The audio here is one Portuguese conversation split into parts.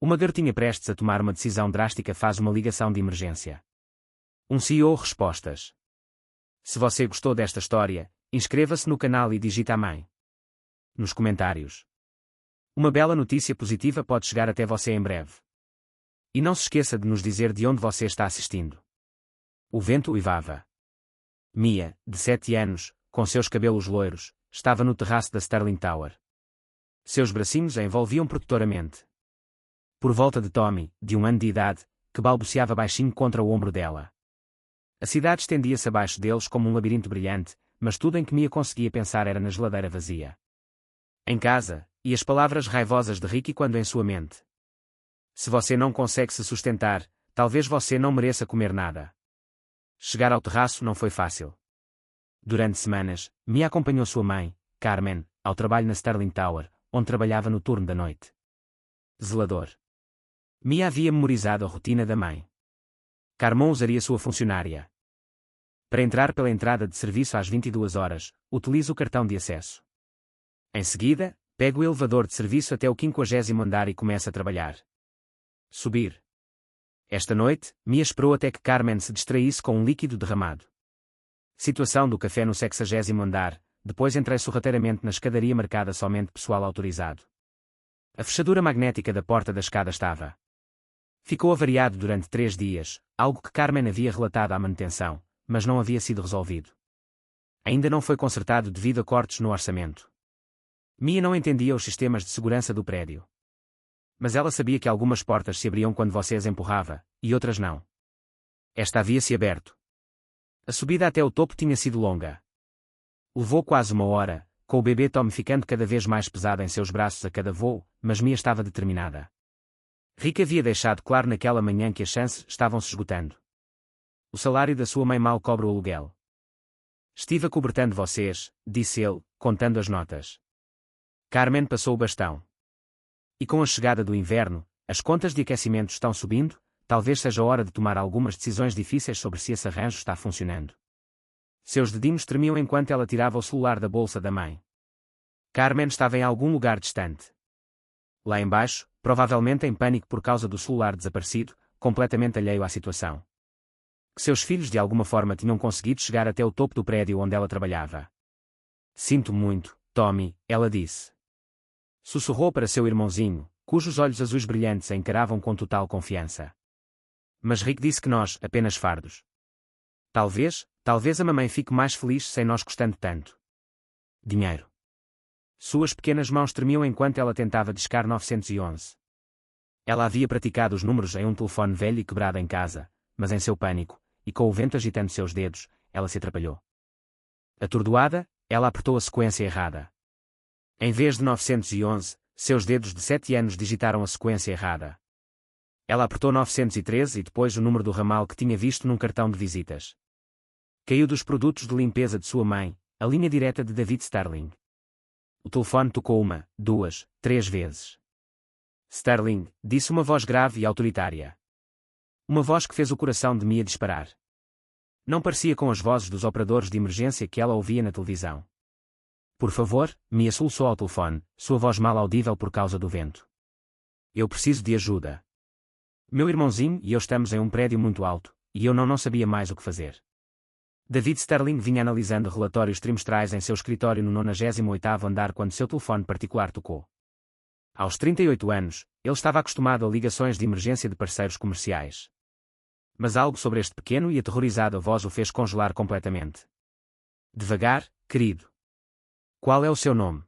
Uma garotinha prestes a tomar uma decisão drástica faz uma ligação de emergência. Um CEO respostas. Se você gostou desta história, inscreva-se no canal e digita amém nos comentários. Uma bela notícia positiva pode chegar até você em breve. E não se esqueça de nos dizer de onde você está assistindo. O vento uivava. Mia, de 7 anos, com seus cabelos loiros, estava no terraço da Sterling Tower. Seus bracinhos a envolviam protetoramente. Por volta de Tommy, de 1 ano de idade, que balbuciava baixinho contra o ombro dela. A cidade estendia-se abaixo deles como um labirinto brilhante, mas tudo em que Mia conseguia pensar era na geladeira vazia. Em casa, e as palavras raivosas de Ricky quando em sua mente. Se você não consegue se sustentar, talvez você não mereça comer nada. Chegar ao terraço não foi fácil. Durante semanas, Mia acompanhou sua mãe, Carmen, ao trabalho na Sterling Tower, onde trabalhava no turno da noite. Zelador. Mia havia memorizado a rotina da mãe. Carmen usaria sua funcionária. Para entrar pela entrada de serviço às 22 horas, utilize o cartão de acesso. Em seguida, pegue o elevador de serviço até o 50º andar e comece a trabalhar. Subir. Esta noite, Mia esperou até que Carmen se distraísse com um líquido derramado. Situação do café no 60º andar, depois entrei sorrateiramente na escadaria marcada somente pessoal autorizado. A fechadura magnética da porta da escada estava. Ficou avariado durante 3 dias, algo que Carmen havia relatado à manutenção, mas não havia sido resolvido. Ainda não foi consertado devido a cortes no orçamento. Mia não entendia os sistemas de segurança do prédio. Mas ela sabia que algumas portas se abriam quando você as empurrava, e outras não. Esta havia-se aberto. A subida até o topo tinha sido longa. Levou quase 1 hora, com o bebê Tom ficando cada vez mais pesado em seus braços a cada voo, mas Mia estava determinada. Rick havia deixado claro naquela manhã que as chances estavam se esgotando. O salário da sua mãe mal cobre o aluguel. Estive acobertando vocês, disse ele, contando as notas. Carmen passou o bastão. E com a chegada do inverno, as contas de aquecimento estão subindo, talvez seja a hora de tomar algumas decisões difíceis sobre se esse arranjo está funcionando. Seus dedinhos tremiam enquanto ela tirava o celular da bolsa da mãe. Carmen estava em algum lugar distante. Lá embaixo, provavelmente em pânico por causa do celular desaparecido, completamente alheio à situação. Que seus filhos de alguma forma tinham conseguido chegar até o topo do prédio onde ela trabalhava. Sinto muito, Tommy, ela disse. Sussurrou para seu irmãozinho, cujos olhos azuis brilhantes a encaravam com total confiança. Mas Rick disse que nós, apenas fardos. Talvez a mamãe fique mais feliz sem nós custando tanto. Dinheiro. Suas pequenas mãos tremiam enquanto ela tentava discar 911. Ela havia praticado os números em um telefone velho e quebrado em casa, mas em seu pânico, e com o vento agitando seus dedos, ela se atrapalhou. Atordoada, ela apertou a sequência errada. Em vez de 911, seus dedos de 7 anos digitaram a sequência errada. Ela apertou 913 e depois o número do ramal que tinha visto num cartão de visitas. Caiu dos produtos de limpeza de sua mãe, a linha direta de David Sterling. O telefone tocou 1, 2, 3 vezes. Sterling, disse uma voz grave e autoritária. Uma voz que fez o coração de Mia disparar. Não parecia com as vozes dos operadores de emergência que ela ouvia na televisão. Por favor, Mia soluçou ao telefone, sua voz mal audível por causa do vento. Eu preciso de ajuda. Meu irmãozinho e eu estamos em um prédio muito alto, e eu não sabia mais o que fazer. David Sterling vinha analisando relatórios trimestrais em seu escritório no 98º andar quando seu telefone particular tocou. Aos 38 anos, ele estava acostumado a ligações de emergência de parceiros comerciais. Mas algo sobre este pequeno e aterrorizado a voz o fez congelar completamente. Devagar, querido. Qual é o seu nome?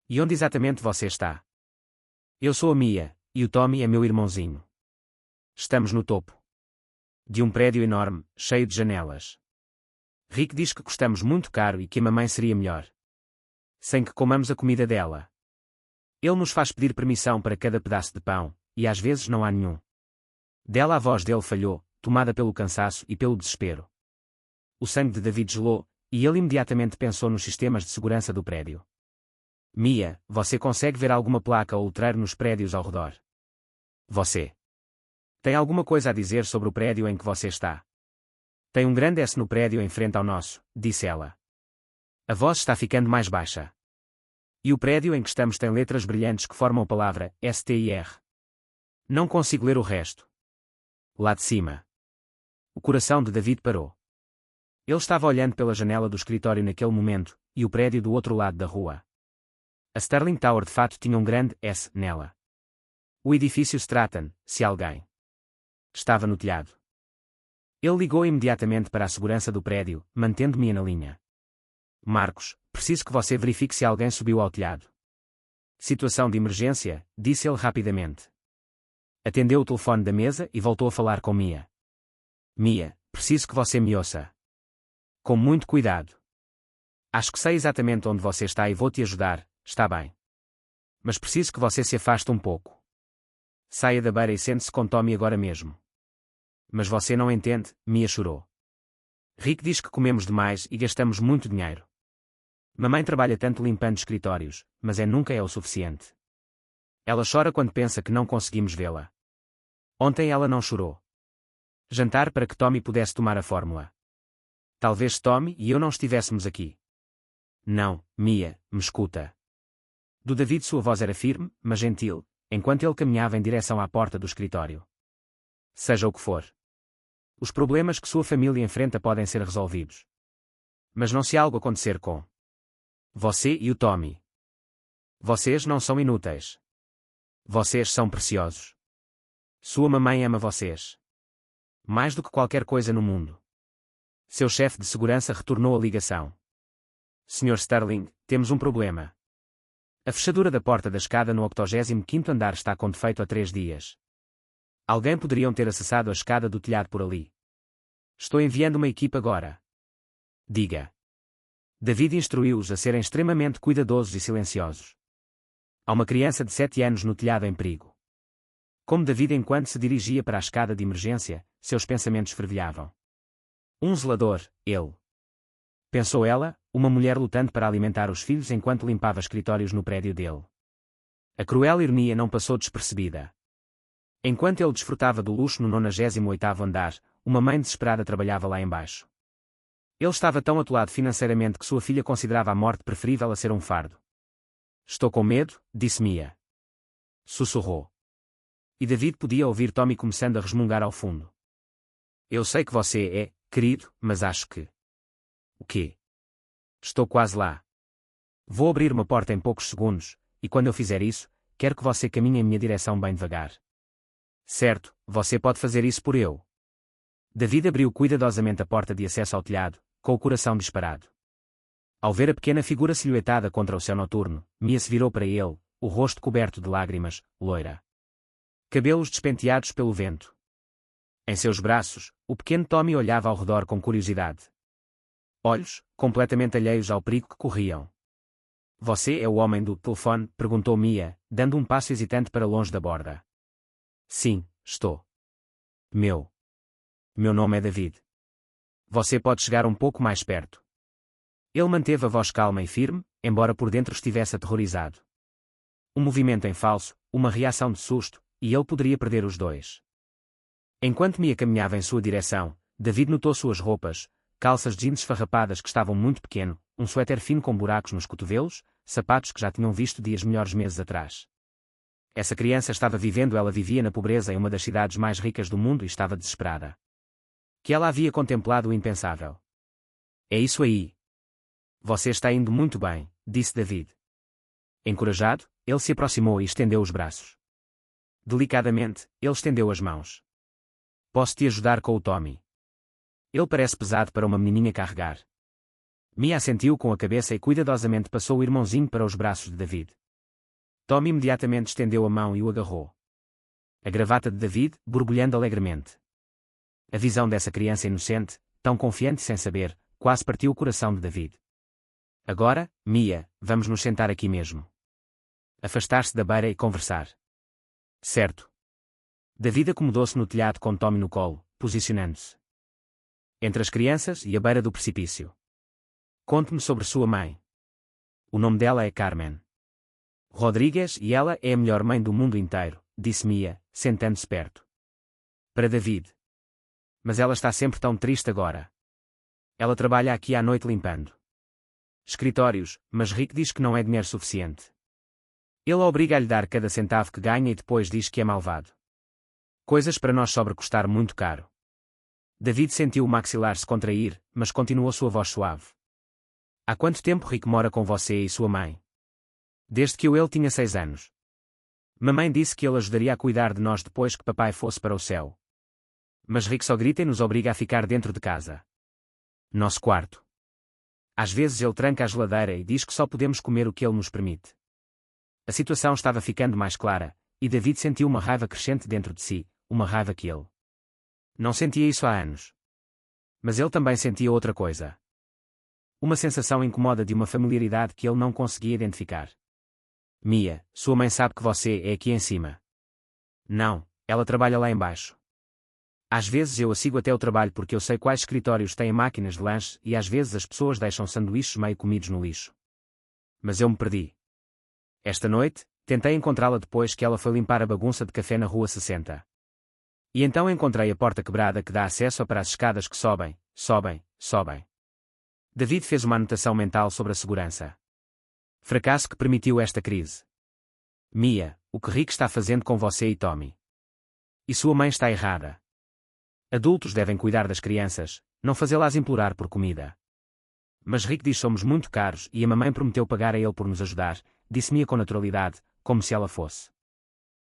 E onde exatamente você está? Eu sou a Mia, e o Tommy é meu irmãozinho. Estamos no topo de um prédio enorme, cheio de janelas. Rick diz que custamos muito caro e que a mamãe seria melhor sem que comamos a comida dela. Ele nos faz pedir permissão para cada pedaço de pão, e às vezes não há nenhum. Dela a voz dele falhou, tomada pelo cansaço e pelo desespero. O sangue de David gelou, e ele imediatamente pensou nos sistemas de segurança do prédio. Mia, você consegue ver alguma placa ou letreiro nos prédios ao redor? Você tem alguma coisa a dizer sobre o prédio em que você está? Tem um grande S no prédio em frente ao nosso, disse ela. A voz está ficando mais baixa. E o prédio em que estamos tem letras brilhantes que formam a palavra STIR. Não consigo ler o resto. Lá de cima. O coração de David parou. Ele estava olhando pela janela do escritório naquele momento, e o prédio do outro lado da rua. A Sterling Tower de fato tinha um grande S nela. O edifício Stratton, se alguém estava no telhado. Ele ligou imediatamente para a segurança do prédio, mantendo-me na linha. Marcos, preciso que você verifique se alguém subiu ao telhado. Situação de emergência, disse ele rapidamente. Atendeu o telefone da mesa e voltou a falar com Mia. Mia, preciso que você me ouça. Com muito cuidado. Acho que sei exatamente onde você está e vou te ajudar, está bem. Mas preciso que você se afaste um pouco. Saia da beira e sente-se com Tommy agora mesmo. Mas você não entende, Mia chorou. Rick diz que comemos demais e gastamos muito dinheiro. Mamãe trabalha tanto limpando escritórios, mas nunca é o suficiente. Ela chora quando pensa que não conseguimos vê-la. Ontem ela não chorou. Jantar para que Tommy pudesse tomar a fórmula. Talvez Tommy e eu não estivéssemos aqui. Não, Mia, me escuta. Do David sua voz era firme, mas gentil, enquanto ele caminhava em direção à porta do escritório. Seja o que for. Os problemas que sua família enfrenta podem ser resolvidos. Mas não se algo acontecer com você e o Tommy. Vocês não são inúteis. Vocês são preciosos. Sua mamãe ama vocês. Mais do que qualquer coisa no mundo. Seu chefe de segurança retornou a ligação. Sr. Sterling, temos um problema. A fechadura da porta da escada no 85º andar está com defeito há 3 dias. Alguém poderiam ter acessado a escada do telhado por ali. Estou enviando uma equipe agora. Diga. David instruiu-os a serem extremamente cuidadosos e silenciosos. Há uma criança de 7 anos no telhado em perigo. Como David enquanto se dirigia para a escada de emergência, seus pensamentos fervilhavam. Um zelador, ele. Pensou ela, uma mulher lutando para alimentar os filhos enquanto limpava escritórios no prédio dele. A cruel ironia não passou despercebida. Enquanto ele desfrutava do luxo no 98º andar, uma mãe desesperada trabalhava lá embaixo. Ele estava tão atolado financeiramente que sua filha considerava a morte preferível a ser um fardo. Estou com medo, disse Mia. Sussurrou. E David podia ouvir Tommy começando a resmungar ao fundo. Eu sei que você é, querido, mas acho que... O quê? Estou quase lá. Vou abrir uma porta em poucos segundos, e quando eu fizer isso, quero que você caminhe em minha direção bem devagar. Certo, você pode fazer isso por eu. David abriu cuidadosamente a porta de acesso ao telhado, com o coração disparado. Ao ver a pequena figura silhuetada contra o céu noturno, Mia se virou para ele, o rosto coberto de lágrimas, loira. Cabelos despenteados pelo vento. Em seus braços, o pequeno Tommy olhava ao redor com curiosidade. Olhos, completamente alheios ao perigo que corriam. Você é o homem do telefone? Perguntou Mia, dando um passo hesitante para longe da borda. Sim, estou. Meu nome é David. Você pode chegar um pouco mais perto. Ele manteve a voz calma e firme, embora por dentro estivesse aterrorizado. Um movimento em falso, uma reação de susto, e ele poderia perder os dois. Enquanto Mia caminhava em sua direção, David notou suas roupas, calças jeans esfarrapadas que estavam muito pequeno, um suéter fino com buracos nos cotovelos, sapatos que já tinham visto dias melhores meses atrás. Essa criança estava vivendo, ela vivia na pobreza em uma das cidades mais ricas do mundo e estava desesperada. Que ela havia contemplado o impensável. É isso aí. Você está indo muito bem, disse David. Encorajado, ele se aproximou e estendeu os braços. Delicadamente, ele estendeu as mãos. Posso te ajudar com o Tommy? Ele parece pesado para uma menininha carregar. Mia assentiu com a cabeça e cuidadosamente passou o irmãozinho para os braços de David. Tommy imediatamente estendeu a mão e o agarrou. A gravata de David, borbulhando alegremente. A visão dessa criança inocente, tão confiante sem saber, quase partiu o coração de David. Agora, Mia, vamos nos sentar aqui mesmo. Afastar-se da beira e conversar. Certo. David acomodou-se no telhado com Tommy no colo, posicionando-se entre as crianças e a beira do precipício. Conte-me sobre sua mãe. O nome dela é Carmen Rodrigues e ela é a melhor mãe do mundo inteiro, disse Mia, sentando-se perto. Para David. Mas ela está sempre tão triste agora. Ela trabalha aqui à noite limpando escritórios, mas Rick diz que não é dinheiro suficiente. Ele obriga a lhe dar cada centavo que ganha e depois diz que é malvado. Coisas para nós sobrecustar muito caro. David sentiu o maxilar se contrair, mas continuou sua voz suave. Há quanto tempo Rick mora com você e sua mãe? Desde que ele tinha 6 anos. Mamãe disse que ele ajudaria a cuidar de nós depois que papai fosse para o céu. Mas Rick só grita e nos obriga a ficar dentro de casa. Nosso quarto. Às vezes ele tranca a geladeira e diz que só podemos comer o que ele nos permite. A situação estava ficando mais clara, e David sentiu uma raiva crescente dentro de si, uma raiva que ele não sentia isso há anos. Mas ele também sentia outra coisa. Uma sensação incômoda de uma familiaridade que ele não conseguia identificar. Mia, sua mãe sabe que você é aqui em cima. Não, ela trabalha lá embaixo. Às vezes eu a sigo até o trabalho porque eu sei quais escritórios têm máquinas de lanche e às vezes as pessoas deixam sanduíches meio comidos no lixo. Mas eu me perdi. Esta noite, tentei encontrá-la depois que ela foi limpar a bagunça de café na rua 60. E então encontrei a porta quebrada que dá acesso para as escadas que sobem, sobem, sobem. David fez uma anotação mental sobre a segurança. Fracasso que permitiu esta crise. Mia, o que Rick está fazendo com você e Tommy? E sua mãe está errada. Adultos devem cuidar das crianças, não fazê-las implorar por comida. Mas Rick diz somos muito caros e a mamãe prometeu pagar a ele por nos ajudar, disse Mia com naturalidade, como se ela fosse.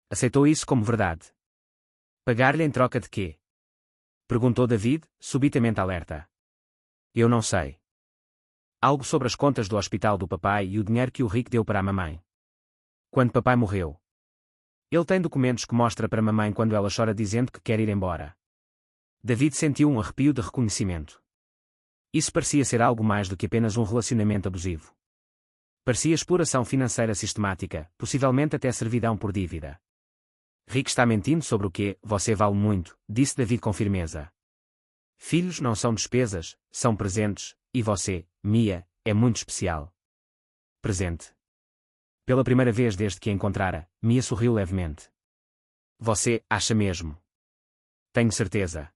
Aceitou isso como verdade. Pagar-lhe em troca de quê? Perguntou David, subitamente alerta. Eu não sei. Algo sobre as contas do hospital do papai e o dinheiro que o Rick deu para a mamãe. Quando papai morreu. Ele tem documentos que mostra para a mamãe quando ela chora dizendo que quer ir embora. David sentiu um arrepio de reconhecimento. Isso parecia ser algo mais do que apenas um relacionamento abusivo. Parecia exploração financeira sistemática, possivelmente até servidão por dívida. Rick está mentindo sobre o que você vale muito, disse David com firmeza. Filhos não são despesas, são presentes, e você, Mia, é muito especial. Presente. Pela primeira vez desde que a encontrara, Mia sorriu levemente. Você acha mesmo? Tenho certeza.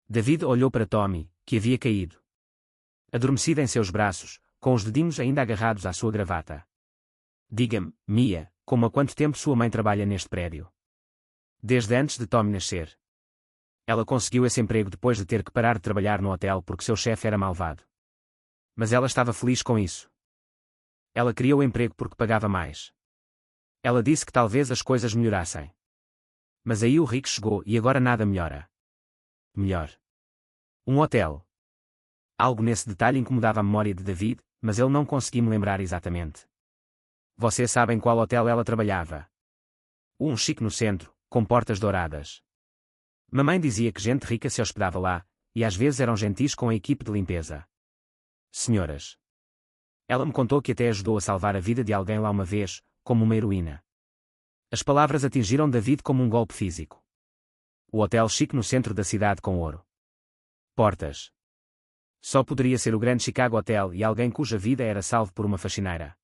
David olhou para Tommy, que havia caído. Adormecida em seus braços, com os dedinhos ainda agarrados à sua gravata. Diga-me, Mia, como há quanto tempo sua mãe trabalha neste prédio? Desde antes de Tommy nascer. Ela conseguiu esse emprego depois de ter que parar de trabalhar no hotel porque seu chefe era malvado. Mas ela estava feliz com isso. Ela queria o emprego porque pagava mais. Ela disse que talvez as coisas melhorassem. Mas aí o Rick chegou e agora nada melhora. Melhor. Um hotel. Algo nesse detalhe incomodava a memória de David, mas ele não conseguia me lembrar exatamente. Vocês sabem qual hotel ela trabalhava? Um chique no centro, com portas douradas. Mamãe dizia que gente rica se hospedava lá, e às vezes eram gentis com a equipe de limpeza. Senhoras. Ela me contou que até ajudou a salvar a vida de alguém lá uma vez, como uma heroína. As palavras atingiram David como um golpe físico. O hotel chique no centro da cidade com ouro. Portas. Só poderia ser o Grande Chicago Hotel e alguém cuja vida era salvo por uma faxineira.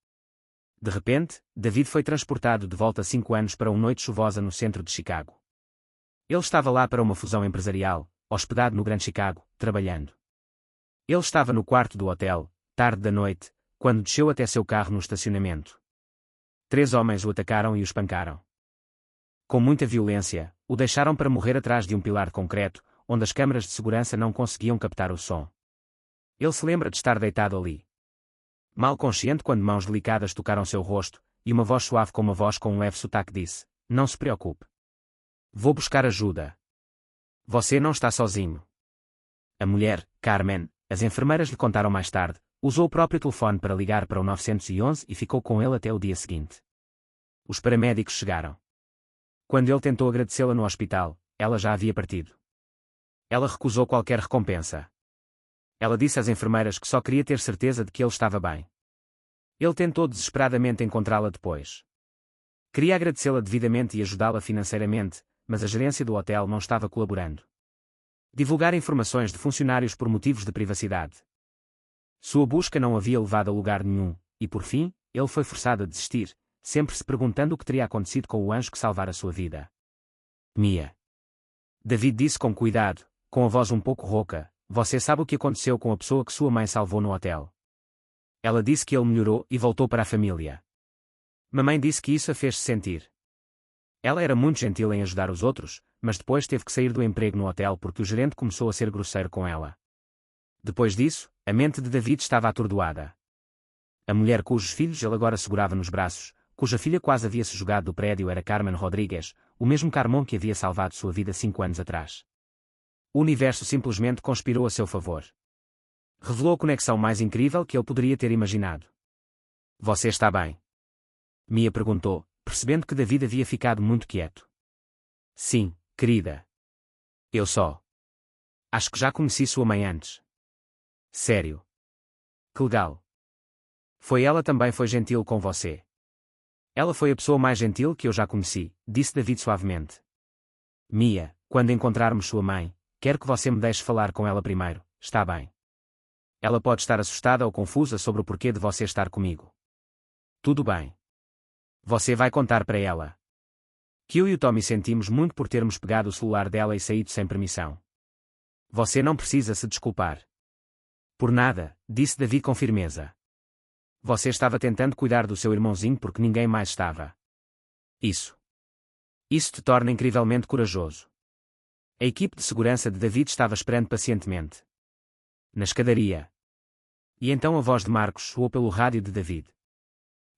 De repente, David foi transportado de volta 5 anos para uma noite chuvosa no centro de Chicago. Ele estava lá para uma fusão empresarial, hospedado no Grande Chicago, trabalhando. Ele estava no quarto do hotel, tarde da noite, quando desceu até seu carro no estacionamento. 3 homens o atacaram e o espancaram. Com muita violência, o deixaram para morrer atrás de um pilar de concreto, onde as câmaras de segurança não conseguiam captar o som. Ele se lembra de estar deitado ali. Mal consciente quando mãos delicadas tocaram seu rosto, e uma voz suave com uma voz com um leve sotaque disse, não se preocupe. Vou buscar ajuda. Você não está sozinho. A mulher, Carmen, as enfermeiras lhe contaram mais tarde, usou o próprio telefone para ligar para o 911 e ficou com ele até o dia seguinte. Os paramédicos chegaram. Quando ele tentou agradecê-la no hospital, ela já havia partido. Ela recusou qualquer recompensa. Ela disse às enfermeiras que só queria ter certeza de que ele estava bem. Ele tentou desesperadamente encontrá-la depois. Queria agradecê-la devidamente e ajudá-la financeiramente, mas a gerência do hotel não estava colaborando. Divulgar informações de funcionários por motivos de privacidade. Sua busca não havia levado a lugar nenhum, e por fim, ele foi forçado a desistir, sempre se perguntando o que teria acontecido com o anjo que salvara sua vida. Mia. David disse com cuidado, com a voz um pouco rouca, você sabe o que aconteceu com a pessoa que sua mãe salvou no hotel? Ela disse que ele melhorou e voltou para a família. Mamãe disse que isso a fez sentir Ela era muito gentil em ajudar os outros, mas depois teve que sair do emprego no hotel porque o gerente começou a ser grosseiro com ela. Depois disso, a mente de David estava atordoada. A mulher cujos filhos ele agora segurava nos braços, cuja filha quase havia se jogado do prédio era Carmen Rodrigues, o mesmo Carmon que havia salvado sua vida 5 anos atrás. O universo simplesmente conspirou a seu favor. Revelou a conexão mais incrível que ele poderia ter imaginado. Você está bem? Mia perguntou, percebendo que David havia ficado muito quieto. Sim, querida. Eu só. Acho que já conheci sua mãe antes. Sério. Que legal. Ela também foi gentil com você. Ela foi a pessoa mais gentil que eu já conheci, disse David suavemente. Mia, quando encontrarmos sua mãe, quero que você me deixe falar com ela primeiro, está bem? Ela pode estar assustada ou confusa sobre o porquê de você estar comigo. Tudo bem. Você vai contar para ela. Que eu e o Tommy sentimos muito por termos pegado o celular dela e saído sem permissão. Você não precisa se desculpar. Por nada, disse David com firmeza. Você estava tentando cuidar do seu irmãozinho porque ninguém mais estava. Isso te torna incrivelmente corajoso. A equipe de segurança de David estava esperando pacientemente. Na escadaria. E então a voz de Marcos soou pelo rádio de David.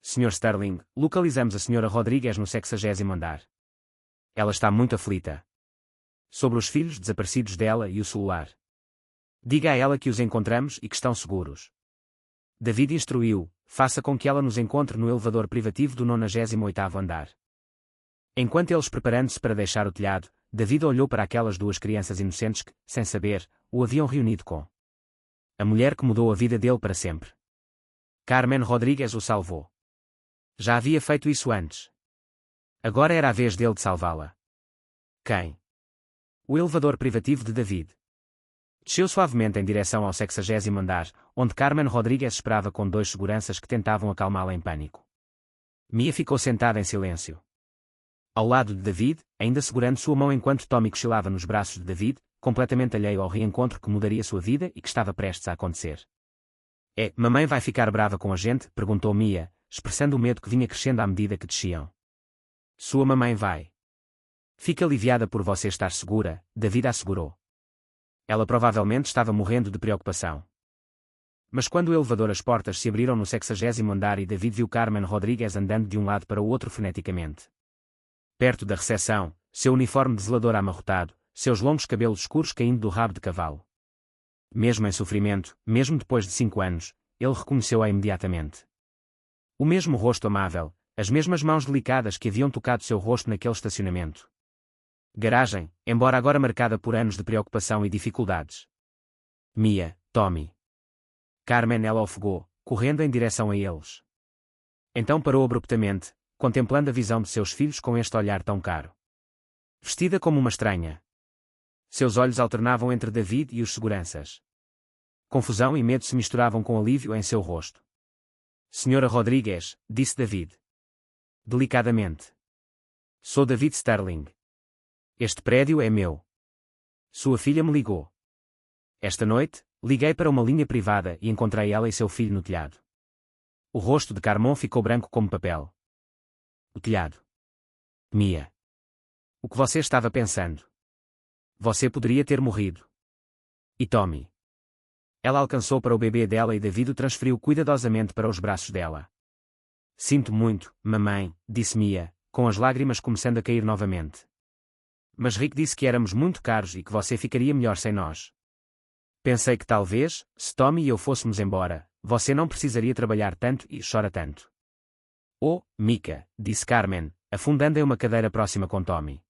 Sr. Sterling, localizamos a Sra. Rodrigues no 60º andar. Ela está muito aflita. Sobre os filhos desaparecidos dela e o celular. Diga a ela que os encontramos e que estão seguros. David instruiu, faça com que ela nos encontre no elevador privativo do 98º andar. Enquanto eles preparando-se para deixar o telhado, David olhou para aquelas 2 crianças inocentes que, sem saber, o haviam reunido com a mulher que mudou a vida dele para sempre. Carmen Rodrigues o salvou. Já havia feito isso antes. Agora era a vez dele de salvá-la. Quem? O elevador privativo de David. Desceu suavemente em direção ao 60º andar, onde Carmen Rodrigues esperava com 2 seguranças que tentavam acalmá-la em pânico. Mia ficou sentada em silêncio. Ao lado de David, ainda segurando sua mão enquanto Tommy cochilava nos braços de David, completamente alheio ao reencontro que mudaria sua vida e que estava prestes a acontecer. Mamãe vai ficar brava com a gente? Perguntou Mia, expressando o medo que vinha crescendo à medida que desciam. Sua mamãe vai. Fica aliviada por você estar segura, David assegurou. Ela provavelmente estava morrendo de preocupação. Mas quando o elevador as portas se abriram no 60º andar e David viu Carmen Rodrigues andando de um lado para o outro freneticamente. Perto da recepção, seu uniforme de zelador amarrotado, seus longos cabelos escuros caindo do rabo de cavalo. Mesmo em sofrimento, mesmo depois de 5 anos, ele reconheceu-a imediatamente. O mesmo rosto amável, as mesmas mãos delicadas que haviam tocado seu rosto naquele estacionamento. Garagem, embora agora marcada por anos de preocupação e dificuldades. Mia, Tommy. Carmen ela ofegou, correndo em direção a eles. Então parou abruptamente, contemplando a visão de seus filhos com este olhar tão caro. Vestida como uma estranha. Seus olhos alternavam entre David e os seguranças. Confusão e medo se misturavam com alívio em seu rosto. Senhora Rodrigues, disse David. Delicadamente. Sou David Sterling. Este prédio é meu. Sua filha me ligou. Esta noite, liguei para uma linha privada e encontrei ela e seu filho no telhado. O rosto de Carmon ficou branco como papel. O telhado. Mia. O que você estava pensando? Você poderia ter morrido. E Tommy? Ela alcançou para o bebê dela e David o transferiu cuidadosamente para os braços dela. Sinto muito, mamãe, disse Mia, com as lágrimas começando a cair novamente. Mas Rick disse que éramos muito caros e que você ficaria melhor sem nós. Pensei que talvez, se Tommy e eu fôssemos embora, você não precisaria trabalhar tanto e chora tanto. Oh, Mika, disse Carmen, afundando em uma cadeira próxima com Tommy.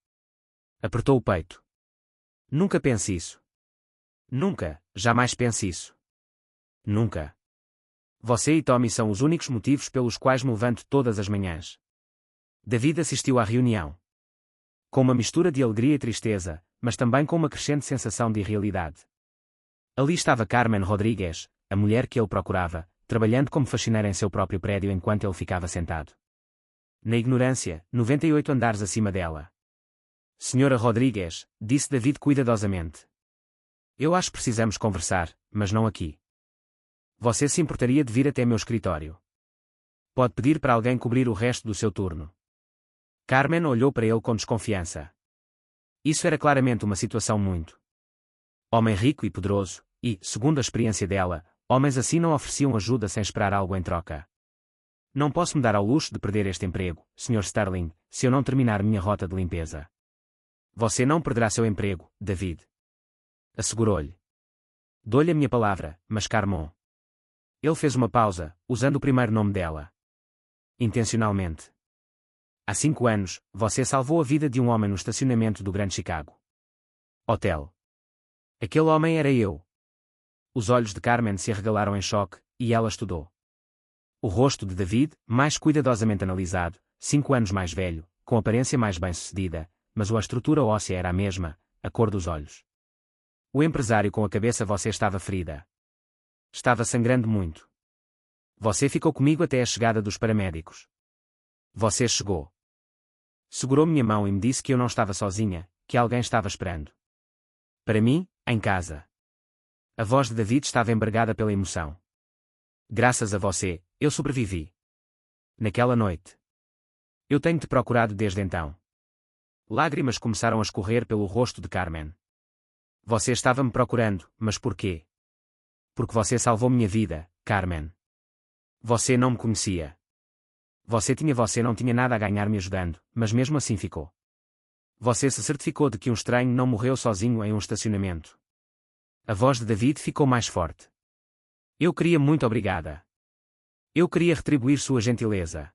Apertou o peito. Nunca pense isso. Nunca, jamais pense isso. Nunca. Você e Tommy são os únicos motivos pelos quais me levanto todas as manhãs. David assistiu à reunião. Com uma mistura de alegria e tristeza, mas também com uma crescente sensação de irrealidade. Ali estava Carmen Rodrigues, a mulher que ele procurava, trabalhando como faxineira em seu próprio prédio enquanto ele ficava sentado. Na ignorância, 98 andares acima dela. Senhora Rodrigues, disse David cuidadosamente. Eu acho que precisamos conversar, mas não aqui. Você se importaria de vir até meu escritório? Pode pedir para alguém cobrir o resto do seu turno. Carmen olhou para ele com desconfiança. Isso era claramente uma situação muito. Homem rico e poderoso, e, segundo a experiência dela, homens assim não ofereciam ajuda sem esperar algo em troca. Não posso me dar ao luxo de perder este emprego, Sr. Sterling, se eu não terminar minha rota de limpeza. Você não perderá seu emprego, David. Assegurou-lhe. Dou-lhe a minha palavra, mas Carmon. Ele fez uma pausa, usando o primeiro nome dela. Intencionalmente. Há 5 anos, você salvou a vida de um homem no estacionamento do Grande Chicago Hotel. Aquele homem era eu. Os olhos de Carmen se arregalaram em choque, e ela estudou. O rosto de David, mais cuidadosamente analisado, 5 anos mais velho, com aparência mais bem-sucedida, mas a estrutura óssea era a mesma, a cor dos olhos. O empresário com a cabeça. Você estava ferida. Estava sangrando muito. Você ficou comigo até a chegada dos paramédicos. Você chegou. Segurou minha mão e me disse que eu não estava sozinha, que alguém estava esperando. Para mim, em casa. A voz de David estava embargada pela emoção. Graças a você, eu sobrevivi. Naquela noite. Eu tenho-te procurado desde então. Lágrimas começaram a escorrer pelo rosto de Carmen. Você estava me procurando, mas por quê? Porque você salvou minha vida, Carmen. Você não me conhecia. Você não tinha nada a ganhar me ajudando, mas mesmo assim ficou. Você se certificou de que um estranho não morreu sozinho em um estacionamento. A voz de David ficou mais forte. Eu queria muito obrigada. Eu queria retribuir sua gentileza.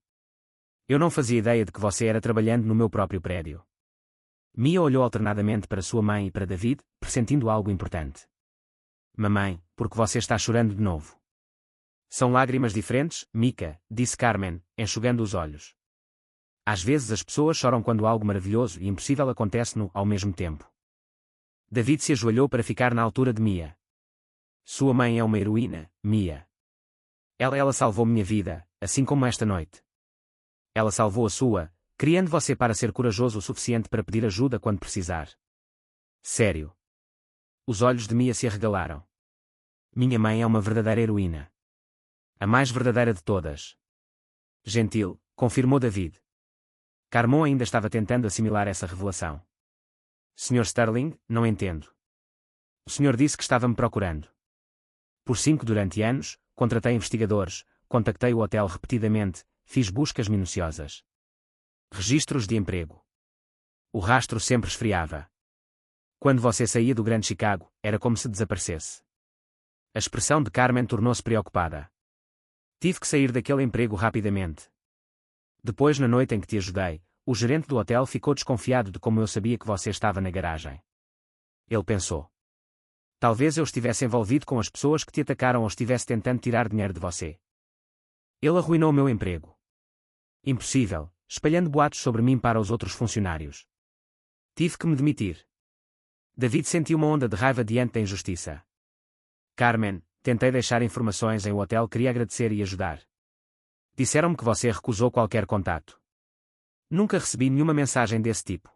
Eu não fazia ideia de que você era trabalhando no meu próprio prédio. Mia olhou alternadamente para sua mãe e para David, pressentindo algo importante. Mamãe, porque você está chorando de novo? São lágrimas diferentes, Mika, disse Carmen, enxugando os olhos. Às vezes as pessoas choram quando algo maravilhoso e impossível acontece ao mesmo tempo. David se ajoelhou para ficar na altura de Mia. Sua mãe é uma heroína, Mia. Ela salvou minha vida, assim como esta noite. Ela salvou a sua, criando você para ser corajoso o suficiente para pedir ajuda quando precisar. Sério. Os olhos de Mia se arregalaram. Minha mãe é uma verdadeira heroína. A mais verdadeira de todas. Gentil, confirmou David. Carmon ainda estava tentando assimilar essa revelação. Sr. Sterling, não entendo. O senhor disse que estava me procurando. Por 5 durante anos, contratei investigadores, contactei o hotel repetidamente, fiz buscas minuciosas. Registros de emprego. O rastro sempre esfriava. Quando você saía do Grande Chicago, era como se desaparecesse. A expressão de Carmen tornou-se preocupada. Tive que sair daquele emprego rapidamente. Depois, na noite em que te ajudei, o gerente do hotel ficou desconfiado de como eu sabia que você estava na garagem. Ele pensou. Talvez eu estivesse envolvido com as pessoas que te atacaram ou estivesse tentando tirar dinheiro de você. Ele arruinou meu emprego. Impossível, espalhando boatos sobre mim para os outros funcionários. Tive que me demitir. David sentiu uma onda de raiva diante da injustiça. Carmen, tentei deixar informações em o hotel, queria agradecer e ajudar. Disseram-me que você recusou qualquer contato. Nunca recebi nenhuma mensagem desse tipo.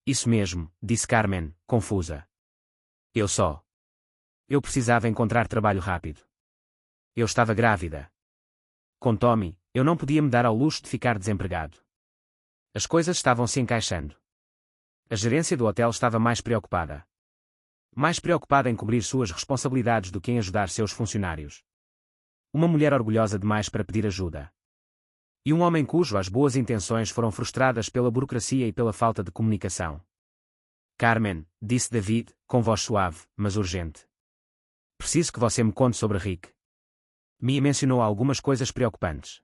Isso mesmo, disse Carmen, confusa. Eu precisava encontrar trabalho rápido. Eu estava grávida. Com Tommy, eu não podia me dar ao luxo de ficar desempregado. As coisas estavam se encaixando. A gerência do hotel estava mais preocupada. Mais preocupada em cobrir suas responsabilidades do que em ajudar seus funcionários. Uma mulher orgulhosa demais para pedir ajuda. E um homem cujas boas intenções foram frustradas pela burocracia e pela falta de comunicação. Carmen, disse David, com voz suave, mas urgente. Preciso que você me conte sobre Rick. Mia mencionou algumas coisas preocupantes.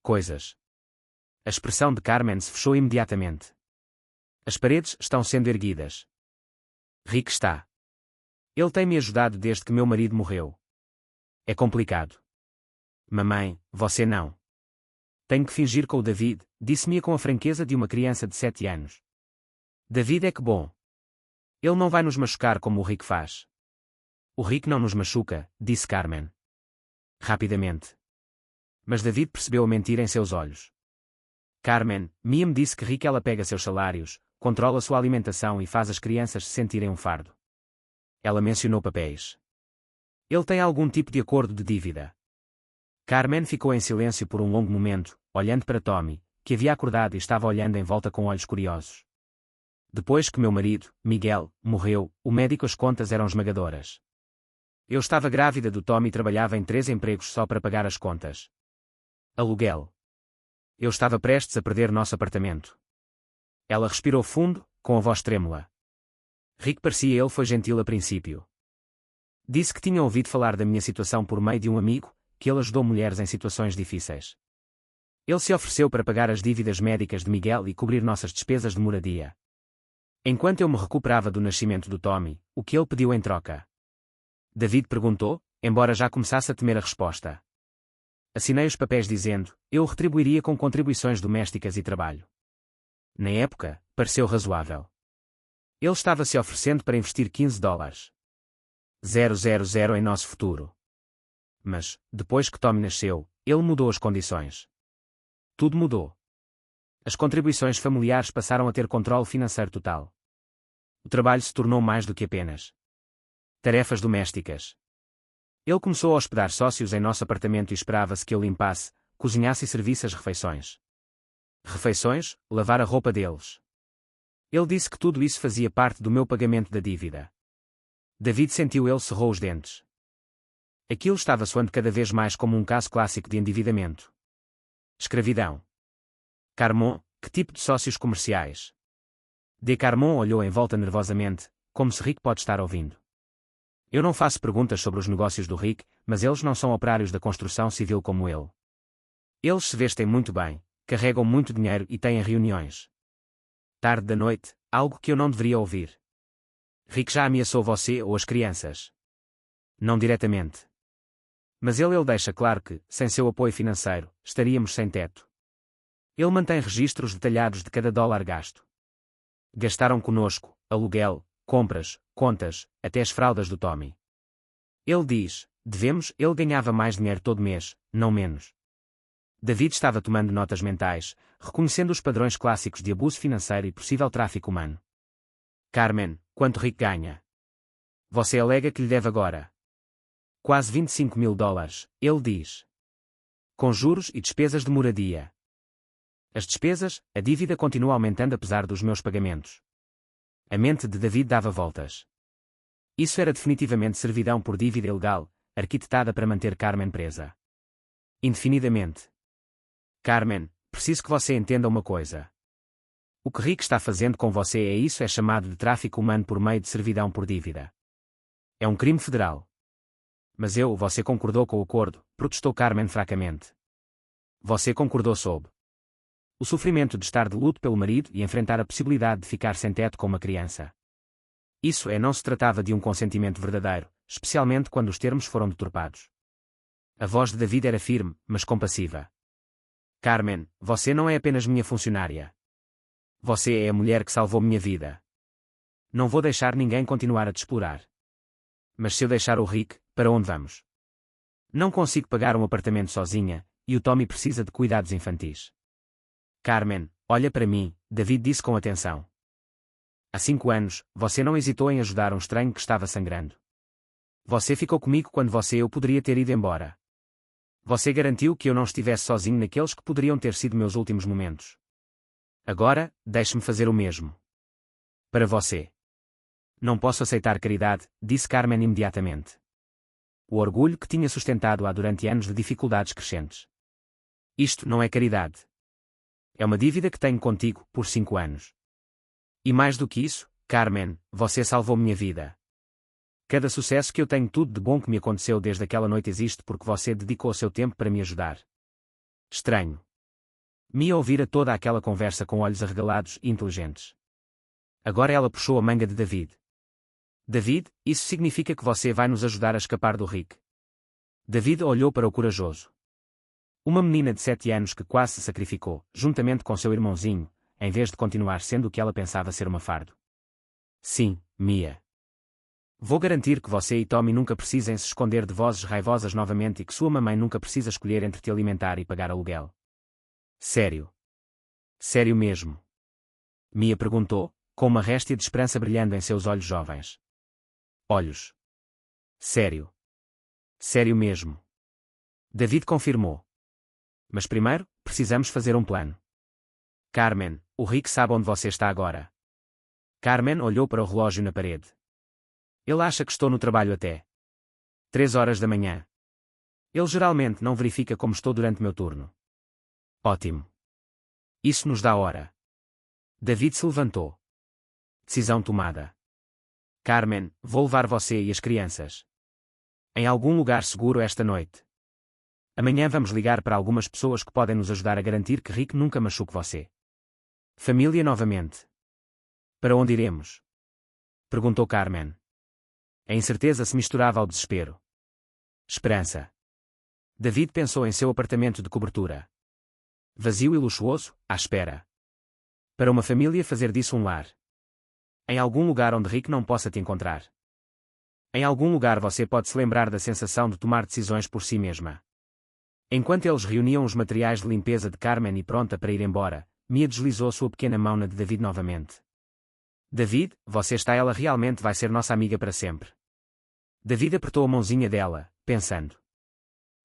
Coisas. A expressão de Carmen se fechou imediatamente. As paredes estão sendo erguidas. Rick está. Ele tem me ajudado desde que meu marido morreu. É complicado. Mamãe, você não. Tenho que fingir com o David, disse Mia com a franqueza de uma criança de 7 anos. David é que bom. Ele não vai nos machucar como o Rick faz. O Rick não nos machuca, disse Carmen. Rapidamente. Mas David percebeu a mentira em seus olhos. Carmen, Mia me disse que Rick ela pega seus salários, controla sua alimentação e faz as crianças se sentirem um fardo. Ela mencionou papéis. Ele tem algum tipo de acordo de dívida. Carmen ficou em silêncio por um longo momento, olhando para Tommy, que havia acordado e estava olhando em volta com olhos curiosos. Depois que meu marido, Miguel, morreu, o médico as contas eram esmagadoras. Eu estava grávida do Tom e trabalhava em 3 empregos só para pagar as contas. Aluguel. Eu estava prestes a perder nosso apartamento. Ela respirou fundo, com a voz trêmula. Rick parecia ele foi gentil a princípio. Disse que tinha ouvido falar da minha situação por meio de um amigo, que ele ajudou mulheres em situações difíceis. Ele se ofereceu para pagar as dívidas médicas de Miguel e cobrir nossas despesas de moradia. Enquanto eu me recuperava do nascimento do Tommy, o que ele pediu em troca? David perguntou, embora já começasse a temer a resposta. Assinei os papéis dizendo, eu o retribuiria com contribuições domésticas e trabalho. Na época, pareceu razoável. Ele estava se oferecendo para investir $15. 000 em nosso futuro. Mas, depois que Tommy nasceu, ele mudou as condições. Tudo mudou. As contribuições familiares passaram a ter controle financeiro total. O trabalho se tornou mais do que apenas tarefas domésticas. Ele começou a hospedar sócios em nosso apartamento e esperava-se que eu limpasse, cozinhasse e servisse as refeições. Refeições, lavar a roupa deles. Ele disse que tudo isso fazia parte do meu pagamento da dívida. David sentiu ele cerrou os dentes. Aquilo estava soando cada vez mais como um caso clássico de endividamento. Escravidão. Carmon, que tipo de sócios comerciais? De Carmon olhou em volta nervosamente, como se Rick pode estar ouvindo. Eu não faço perguntas sobre os negócios do Rick, mas eles não são operários da construção civil como ele. Eles se vestem muito bem, carregam muito dinheiro e têm reuniões. Tarde da noite, algo que eu não deveria ouvir. Rick já ameaçou você ou as crianças? Não diretamente. Mas ele deixa claro que, sem seu apoio financeiro, estaríamos sem teto. Ele mantém registros detalhados de cada dólar gasto. Gastaram conosco, aluguel, compras, contas, até as fraldas do Tommy. Ele diz, devemos, ele ganhava mais dinheiro todo mês, não menos. David estava tomando notas mentais, reconhecendo os padrões clássicos de abuso financeiro e possível tráfico humano. Carmen, quanto Rick ganha? Você alega que lhe deve agora quase $25.000, ele diz. Com juros e despesas de moradia. As despesas, a dívida continua aumentando apesar dos meus pagamentos. A mente de David dava voltas. Isso era definitivamente servidão por dívida ilegal, arquitetada para manter Carmen presa. Indefinidamente. Carmen, preciso que você entenda uma coisa. O que Rick está fazendo com você é chamado de tráfico humano por meio de servidão por dívida. É um crime federal. Mas você concordou com o acordo, protestou Carmen fracamente. Você concordou sob o sofrimento de estar de luto pelo marido e enfrentar a possibilidade de ficar sem teto com uma criança. Isso não se tratava de um consentimento verdadeiro, especialmente quando os termos foram deturpados. A voz de David era firme, mas compassiva. Carmen, você não é apenas minha funcionária. Você é a mulher que salvou minha vida. Não vou deixar ninguém continuar a te explorar. Mas se eu deixar o Rick, para onde vamos? Não consigo pagar um apartamento sozinha, e o Tommy precisa de cuidados infantis. Carmen, olha para mim, David disse com atenção. Há 5 anos, você não hesitou em ajudar um estranho que estava sangrando. Você ficou comigo quando eu poderia ter ido embora. Você garantiu que eu não estivesse sozinho naqueles que poderiam ter sido meus últimos momentos. Agora, deixe-me fazer o mesmo. Para você. Não posso aceitar caridade, disse Carmen imediatamente. O orgulho que tinha sustentado-a durante anos de dificuldades crescentes. Isto não é caridade. É uma dívida que tenho contigo, por 5 anos. E mais do que isso, Carmen, você salvou minha vida. Cada sucesso que eu tenho, tudo de bom que me aconteceu desde aquela noite existe porque você dedicou o seu tempo para me ajudar. Estranho. Mia ouvira toda aquela conversa com olhos arregalados e inteligentes. Agora ela puxou a manga de David. David, isso significa que você vai nos ajudar a escapar do Rick. David olhou para o corajoso. Uma menina de 7 anos que quase se sacrificou, juntamente com seu irmãozinho, em vez de continuar sendo o que ela pensava ser uma fardo. Sim, Mia. Vou garantir que você e Tommy nunca precisem se esconder de vozes raivosas novamente e que sua mamãe nunca precisa escolher entre te alimentar e pagar aluguel. Sério? Sério mesmo? Mia perguntou, com uma réstia de esperança brilhando em seus olhos jovens. Olhos. Sério. Sério mesmo. David confirmou. Mas primeiro, precisamos fazer um plano. Carmen, o Rick sabe onde você está agora. Carmen olhou para o relógio na parede. Ele acha que estou no trabalho até 3 horas da manhã. Ele geralmente não verifica como estou durante meu turno. Ótimo. Isso nos dá hora. David se levantou. Decisão tomada. Carmen, vou levar você e as crianças em algum lugar seguro esta noite. Amanhã vamos ligar para algumas pessoas que podem nos ajudar a garantir que Rick nunca machuque você. Família novamente. Para onde iremos? Perguntou Carmen. A incerteza se misturava ao desespero. Esperança. David pensou em seu apartamento de cobertura. Vazio e luxuoso, à espera. Para uma família fazer disso um lar. Em algum lugar onde Rick não possa te encontrar. Em algum lugar você pode se lembrar da sensação de tomar decisões por si mesma. Enquanto eles reuniam os materiais de limpeza de Carmen e pronta para ir embora, Mia deslizou sua pequena mão na de David novamente. David, ela realmente vai ser nossa amiga para sempre. David apertou a mãozinha dela, pensando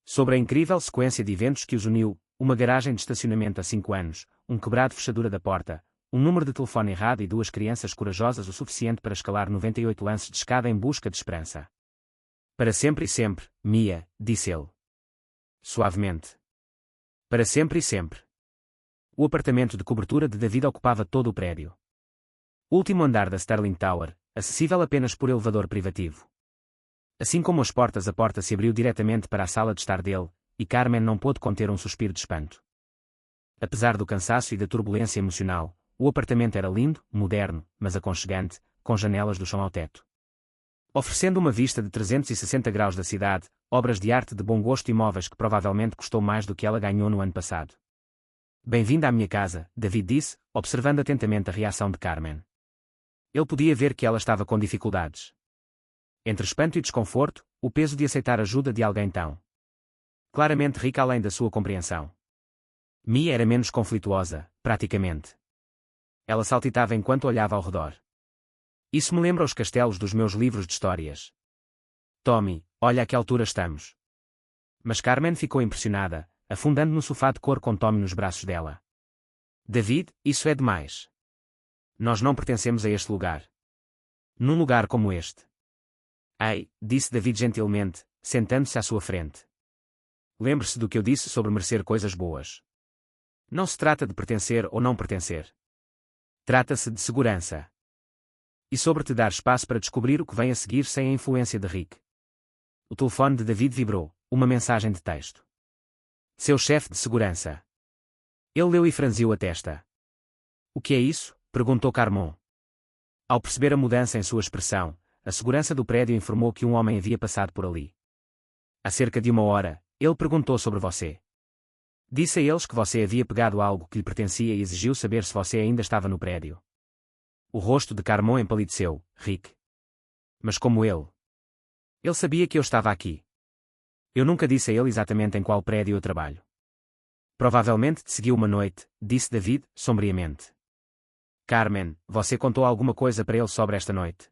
sobre a incrível sequência de eventos que os uniu, uma garagem de estacionamento há 5 anos, um quebrado fechadura da porta, um número de telefone errado e 2 crianças corajosas o suficiente para escalar 98 lances de escada em busca de esperança. Para sempre e sempre, Mia, disse ele. Suavemente. Para sempre e sempre. O apartamento de cobertura de David ocupava todo o prédio. Último andar da Sterling Tower, acessível apenas por elevador privativo. Assim como as portas, a porta se abriu diretamente para a sala de estar dele, e Carmen não pôde conter um suspiro de espanto. Apesar do cansaço e da turbulência emocional, o apartamento era lindo, moderno, mas aconchegante, com janelas do chão ao teto. Oferecendo uma vista de 360 graus da cidade, obras de arte de bom gosto e móveis que provavelmente custou mais do que ela ganhou no ano passado. Bem-vinda à minha casa, David disse, observando atentamente a reação de Carmen. Ele podia ver que ela estava com dificuldades. Entre espanto e desconforto, o peso de aceitar ajuda de alguém tão claramente rica além da sua compreensão. Mia era menos conflituosa, praticamente. Ela saltitava enquanto olhava ao redor. Isso me lembra os castelos dos meus livros de histórias. Tommy, olha a que altura estamos. Mas Carmen ficou impressionada, afundando no sofá de couro com Tommy nos braços dela. David, isso é demais. Nós não pertencemos a este lugar. Num lugar como este. Ei, disse David gentilmente, sentando-se à sua frente. Lembre-se do que eu disse sobre merecer coisas boas. Não se trata de pertencer ou não pertencer. Trata-se de segurança. E sobre te dar espaço para descobrir o que vem a seguir sem a influência de Rick. O telefone de David vibrou, uma mensagem de texto. Seu chefe de segurança. Ele leu e franziu a testa. O que é isso? Perguntou Carmon. Ao perceber a mudança em sua expressão, a segurança do prédio informou que um homem havia passado por ali. Há cerca de 1 hora, ele perguntou sobre você. Disse a eles que você havia pegado algo que lhe pertencia e exigiu saber se você ainda estava no prédio. O rosto de Carmon empalideceu, Rick. Mas como ele? Ele sabia que eu estava aqui. Eu nunca disse a ele exatamente em qual prédio eu trabalho. Provavelmente te seguiu uma noite, disse David, sombriamente. Carmen, você contou alguma coisa para ele sobre esta noite?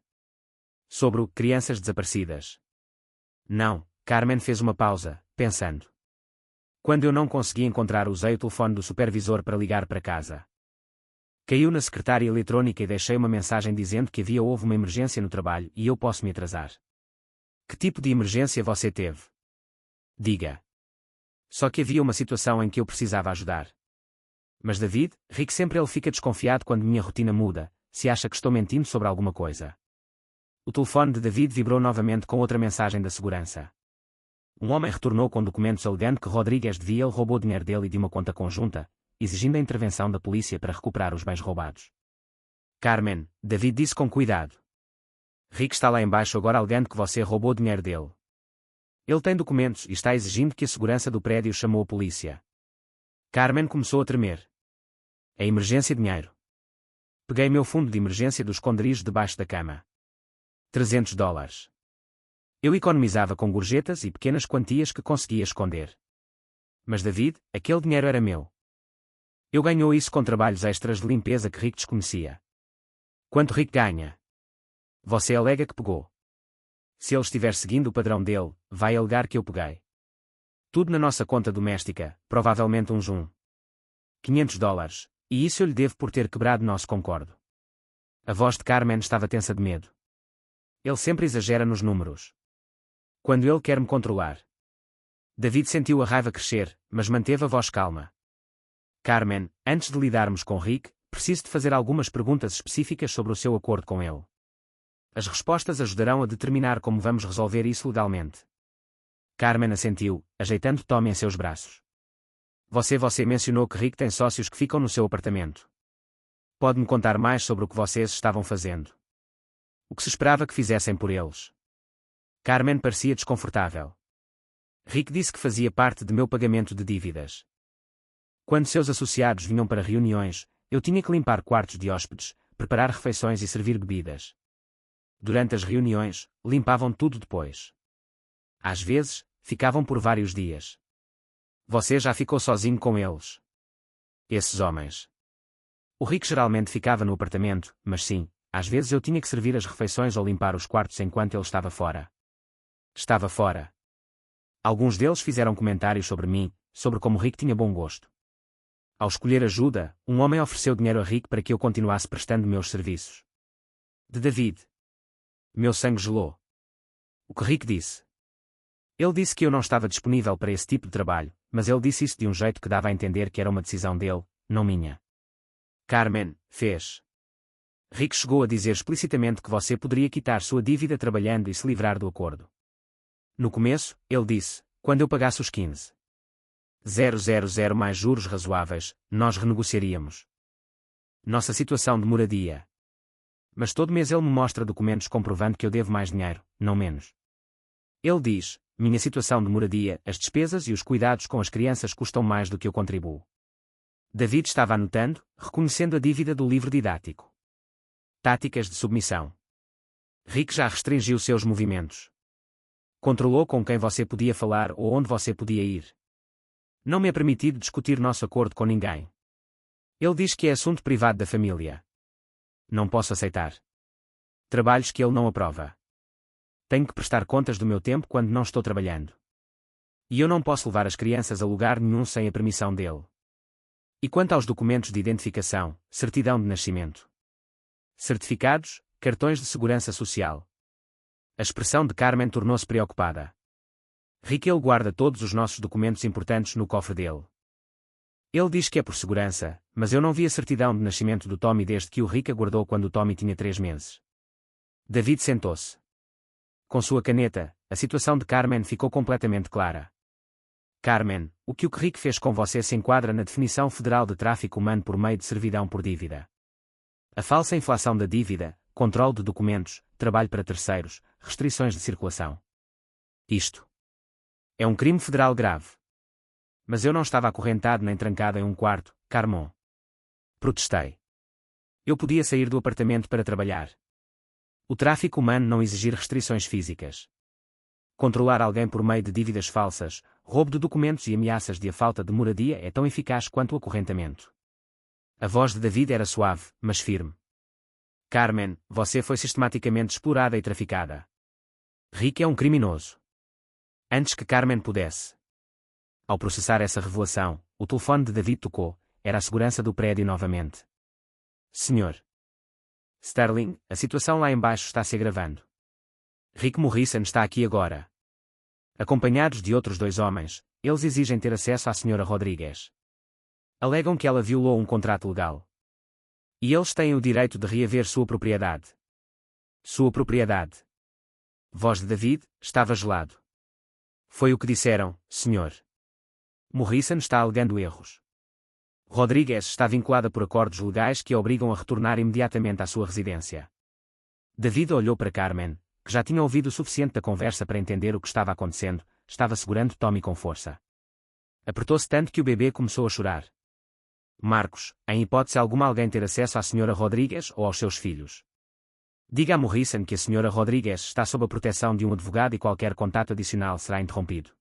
Sobre o crianças desaparecidas. Não, Carmen fez uma pausa, pensando. Quando eu não consegui encontrar, usei o telefone do supervisor para ligar para casa. Caiu na secretária eletrónica e deixei uma mensagem dizendo que houve uma emergência no trabalho e eu posso me atrasar. Que tipo de emergência você teve? Diga. Só que havia uma situação em que eu precisava ajudar. Mas David, Rick sempre ele fica desconfiado quando minha rotina muda, se acha que estou mentindo sobre alguma coisa. O telefone de David vibrou novamente com outra mensagem da segurança. Um homem retornou com documentos alegando que Rodrigues devia ele roubou dinheiro dele e de uma conta conjunta, exigindo a intervenção da polícia para recuperar os bens roubados. Carmen, David disse com cuidado. Rick está lá embaixo agora alegando que você roubou dinheiro dele. Ele tem documentos e está exigindo que a segurança do prédio chamou a polícia. Carmen começou a tremer. É emergência dinheiro. Peguei meu fundo de emergência do esconderijo debaixo da cama. $300. Eu economizava com gorjetas e pequenas quantias que conseguia esconder. Mas David, aquele dinheiro era meu. Eu ganhou isso com trabalhos extras de limpeza que Rick desconhecia. Quanto Rick ganha? Você alega que pegou. Se ele estiver seguindo o padrão dele, vai alegar que eu peguei. Tudo na nossa conta doméstica, provavelmente uns $500, E isso eu lhe devo por ter quebrado nosso concordo. A voz de Carmen estava tensa de medo. Ele sempre exagera nos números. Quando ele quer me controlar. David sentiu a raiva crescer, mas manteve a voz calma. Carmen, antes de lidarmos com Rick, preciso de fazer algumas perguntas específicas sobre o seu acordo com ele. As respostas ajudarão a determinar como vamos resolver isso legalmente. Carmen assentiu, ajeitando Tommy em seus braços. Você mencionou que Rick tem sócios que ficam no seu apartamento. Pode-me contar mais sobre o que vocês estavam fazendo? O que se esperava que fizessem por eles? Carmen parecia desconfortável. Rick disse que fazia parte de meu pagamento de dívidas. Quando seus associados vinham para reuniões, eu tinha que limpar quartos de hóspedes, preparar refeições e servir bebidas. Durante as reuniões, limpavam tudo depois. Às vezes, ficavam por vários dias. Você já ficou sozinho com eles? Esses homens. O Rick geralmente ficava no apartamento, mas sim, às vezes eu tinha que servir as refeições ou limpar os quartos enquanto ele estava fora. Estava fora. Alguns deles fizeram comentários sobre mim, sobre como Rick tinha bom gosto. Ao escolher ajuda, um homem ofereceu dinheiro a Rick para que eu continuasse prestando meus serviços. De David. Meu sangue gelou. O que Rick disse? Ele disse que eu não estava disponível para esse tipo de trabalho, mas ele disse isso de um jeito que dava a entender que era uma decisão dele, não minha. Carmen, fez. Rick chegou a dizer explicitamente que você poderia quitar sua dívida trabalhando e se livrar do acordo. No começo, ele disse, quando eu pagasse os 15,000 mais juros razoáveis, nós renegociaríamos nossa situação de moradia. Mas todo mês ele me mostra documentos comprovando que eu devo mais dinheiro, não menos. Ele diz, minha situação de moradia, as despesas e os cuidados com as crianças custam mais do que eu contribuo. David estava anotando, reconhecendo a dívida do livro didático. Táticas de submissão. Rick já restringiu seus movimentos. Controlou com quem você podia falar ou onde você podia ir. Não me é permitido discutir nosso acordo com ninguém. Ele diz que é assunto privado da família. Não posso aceitar trabalhos que ele não aprova. Tenho que prestar contas do meu tempo quando não estou trabalhando. E eu não posso levar as crianças a lugar nenhum sem a permissão dele. E quanto aos documentos de identificação, certidão de nascimento, certificados, cartões de segurança social. A expressão de Carmen tornou-se preocupada. Rick, ele guarda todos os nossos documentos importantes no cofre dele. Ele diz que é por segurança, mas eu não vi a certidão de nascimento do Tommy desde que o Rick a guardou quando o Tommy tinha 3 meses. David sentou-se. Com sua caneta, a situação de Carmen ficou completamente clara. Carmen, o que Rick fez com você se enquadra na definição federal de tráfico humano por meio de servidão por dívida. A falsa inflação da dívida, controle de documentos, trabalho para terceiros, restrições de circulação. Isto é um crime federal grave. Mas eu não estava acorrentado nem trancado em um quarto, Carmon. Protestei. Eu podia sair do apartamento para trabalhar. O tráfico humano não exigir restrições físicas. Controlar alguém por meio de dívidas falsas, roubo de documentos e ameaças de a falta de moradia é tão eficaz quanto o acorrentamento. A voz de David era suave, mas firme. Carmen, você foi sistematicamente explorada e traficada. Rick é um criminoso. Antes que Carmen pudesse. Ao processar essa revelação, o telefone de David tocou, era a segurança do prédio novamente. Senhor Sterling, a situação lá embaixo está se agravando. Rick Morrison está aqui agora. Acompanhados de outros 2 homens, eles exigem ter acesso à Sra. Rodrigues. Alegam que ela violou um contrato legal. E eles têm o direito de reaver sua propriedade. Sua propriedade. Voz de David, estava gelado. Foi o que disseram, senhor. Morrison está alegando erros. Rodrigues está vinculada por acordos legais que a obrigam a retornar imediatamente à sua residência. David olhou para Carmen, que já tinha ouvido o suficiente da conversa para entender o que estava acontecendo, estava segurando Tommy com força. Apertou-se tanto que o bebê começou a chorar. Marcos, em hipótese alguma alguém ter acesso à Sra. Rodrigues ou aos seus filhos. Diga a Morrison que a Sra. Rodrigues está sob a proteção de um advogado e qualquer contato adicional será interrompido.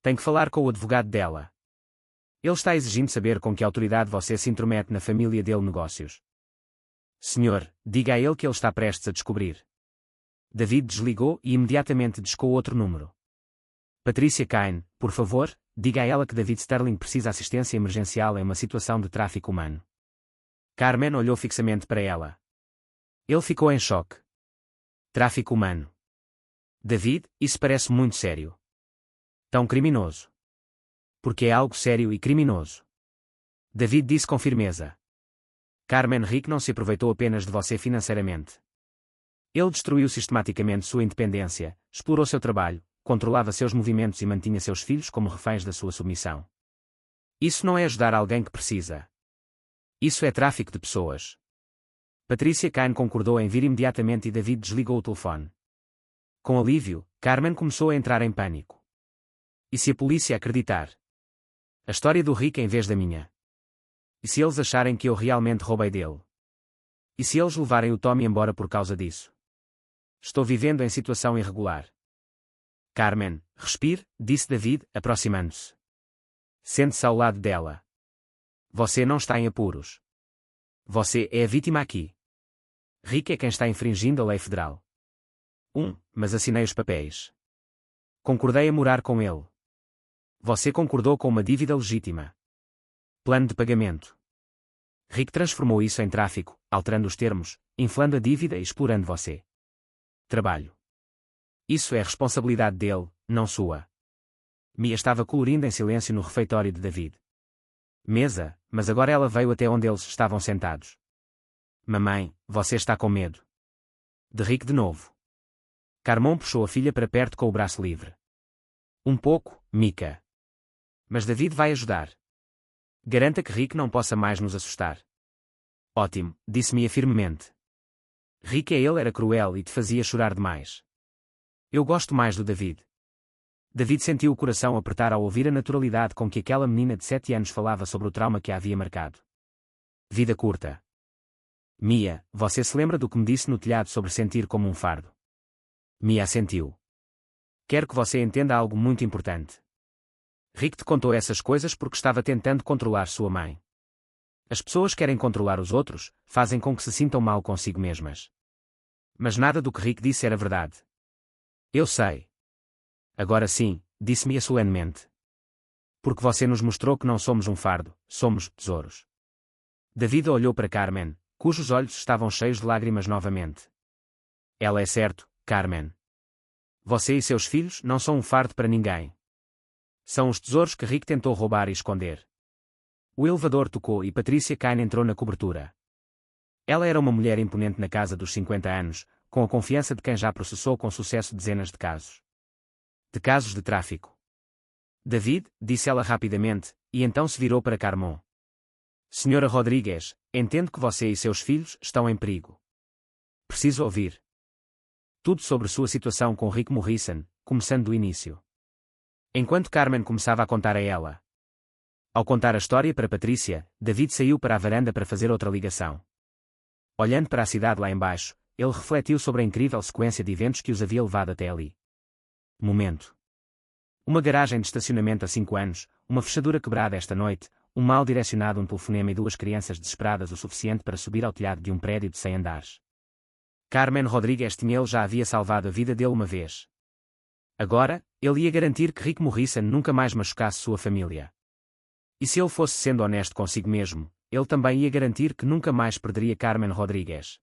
Tem que falar com o advogado dela. Ele está exigindo saber com que autoridade você se intromete na família dele negócios. Senhor, diga a ele que ele está prestes a descobrir. David desligou e imediatamente discou outro número. Patricia Kane, por favor, diga a ela que David Sterling precisa assistência emergencial em uma situação de tráfico humano. Carmen olhou fixamente para ela. Ele ficou em choque. Tráfico humano. David, isso parece muito sério. Tão criminoso. Porque é algo sério e criminoso. David disse com firmeza. Carmen, Rick não se aproveitou apenas de você financeiramente. Ele destruiu sistematicamente sua independência, explorou seu trabalho, controlava seus movimentos e mantinha seus filhos como reféns da sua submissão. Isso não é ajudar alguém que precisa. Isso é tráfico de pessoas. Patricia Cain concordou em vir imediatamente e David desligou o telefone. Com alívio, Carmen começou a entrar em pânico. E se a polícia acreditar? A história do Rick em vez da minha? E se eles acharem que eu realmente roubei dele? E se eles levarem o Tommy embora por causa disso? Estou vivendo em situação irregular. Carmen, respire, disse David, aproximando-se. Sente-se ao lado dela. Você não está em apuros. Você é a vítima aqui. Rick é quem está infringindo a lei federal. Mas assinei os papéis. Concordei a morar com ele. Você concordou com uma dívida legítima. Plano de pagamento. Rick transformou isso em tráfico, alterando os termos, inflando a dívida e explorando você. Trabalho. Isso é responsabilidade dele, não sua. Mia estava colorindo em silêncio no refeitório de David. Mesa, mas agora ela veio até onde eles estavam sentados. Mamãe, você está com medo. De Rick de novo. Carmon puxou a filha para perto com o braço livre. Um pouco, Mika. Mas David vai ajudar. Garanta que Rick não possa mais nos assustar. Ótimo, disse Mia firmemente. Rick era cruel e te fazia chorar demais. Eu gosto mais do David. David sentiu o coração apertar ao ouvir a naturalidade com que aquela menina de 7 anos falava sobre o trauma que a havia marcado. Vida curta. Mia, você se lembra do que me disse no telhado sobre sentir como um fardo? Mia assentiu. Quero que você entenda algo muito importante. Rick te contou essas coisas porque estava tentando controlar sua mãe. As pessoas querem controlar os outros, fazem com que se sintam mal consigo mesmas. Mas nada do que Rick disse era verdade. Eu sei. Agora sim, disse Mia solenemente. Porque você nos mostrou que não somos um fardo, somos tesouros. David olhou para Carmen, cujos olhos estavam cheios de lágrimas novamente. Ela é certo, Carmen. Você e seus filhos não são um fardo para ninguém. São os tesouros que Rick tentou roubar e esconder. O elevador tocou e Patricia Cain entrou na cobertura. Ela era uma mulher imponente na casa dos 50 anos, com a confiança de quem já processou com sucesso dezenas de casos. De casos de tráfico. David, disse ela rapidamente, e então se virou para Carmon. Senhora Rodrigues, entendo que você e seus filhos estão em perigo. Preciso ouvir tudo sobre sua situação com Rick Morrison, começando do início. Enquanto Carmen começava a contar a ela. Ao contar a história para Patricia, David saiu para a varanda para fazer outra ligação. Olhando para a cidade lá embaixo, ele refletiu sobre a incrível sequência de eventos que os havia levado até ali. Momento. Uma garagem de estacionamento há 5 anos, uma fechadura quebrada esta noite, um mal direcionado, um telefonema e 2 crianças desesperadas o suficiente para subir ao telhado de um prédio de 100 andares. Carmen Rodrigues tinha ele já havia salvado a vida dele uma vez. Agora, ele ia garantir que Rick Morrison nunca mais machucasse sua família. E se ele fosse sendo honesto consigo mesmo, ele também ia garantir que nunca mais perderia Carmen Rodrigues.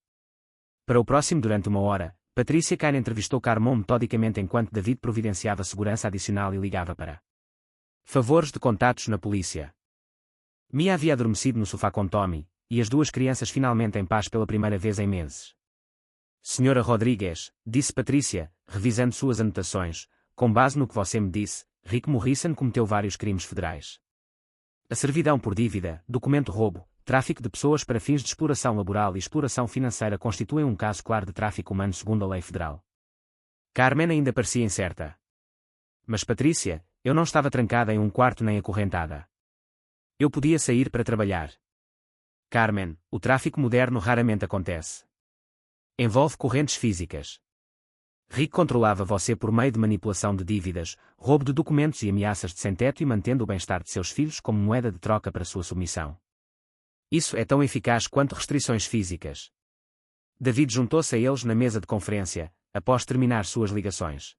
Para o próximo durante 1 hora, Patricia Cain entrevistou Carmon metodicamente enquanto David providenciava segurança adicional e ligava para favores de contatos na polícia. Mia havia adormecido no sofá com Tommy, e as 2 crianças finalmente em paz pela primeira vez em meses. Senhora Rodrigues, disse Patricia, revisando suas anotações, com base no que você me disse, Rick Morrison cometeu vários crimes federais. A servidão por dívida, documento roubo, tráfico de pessoas para fins de exploração laboral e exploração financeira constituem um caso claro de tráfico humano segundo a lei federal. Carmen ainda parecia incerta. Mas Patricia, eu não estava trancada em um quarto nem acorrentada. Eu podia sair para trabalhar. Carmen, o tráfico moderno raramente acontece. Envolve correntes físicas. Rick controlava você por meio de manipulação de dívidas, roubo de documentos e ameaças de sem-teto e mantendo o bem-estar de seus filhos como moeda de troca para sua submissão. Isso é tão eficaz quanto restrições físicas. David juntou-se a eles na mesa de conferência, após terminar suas ligações.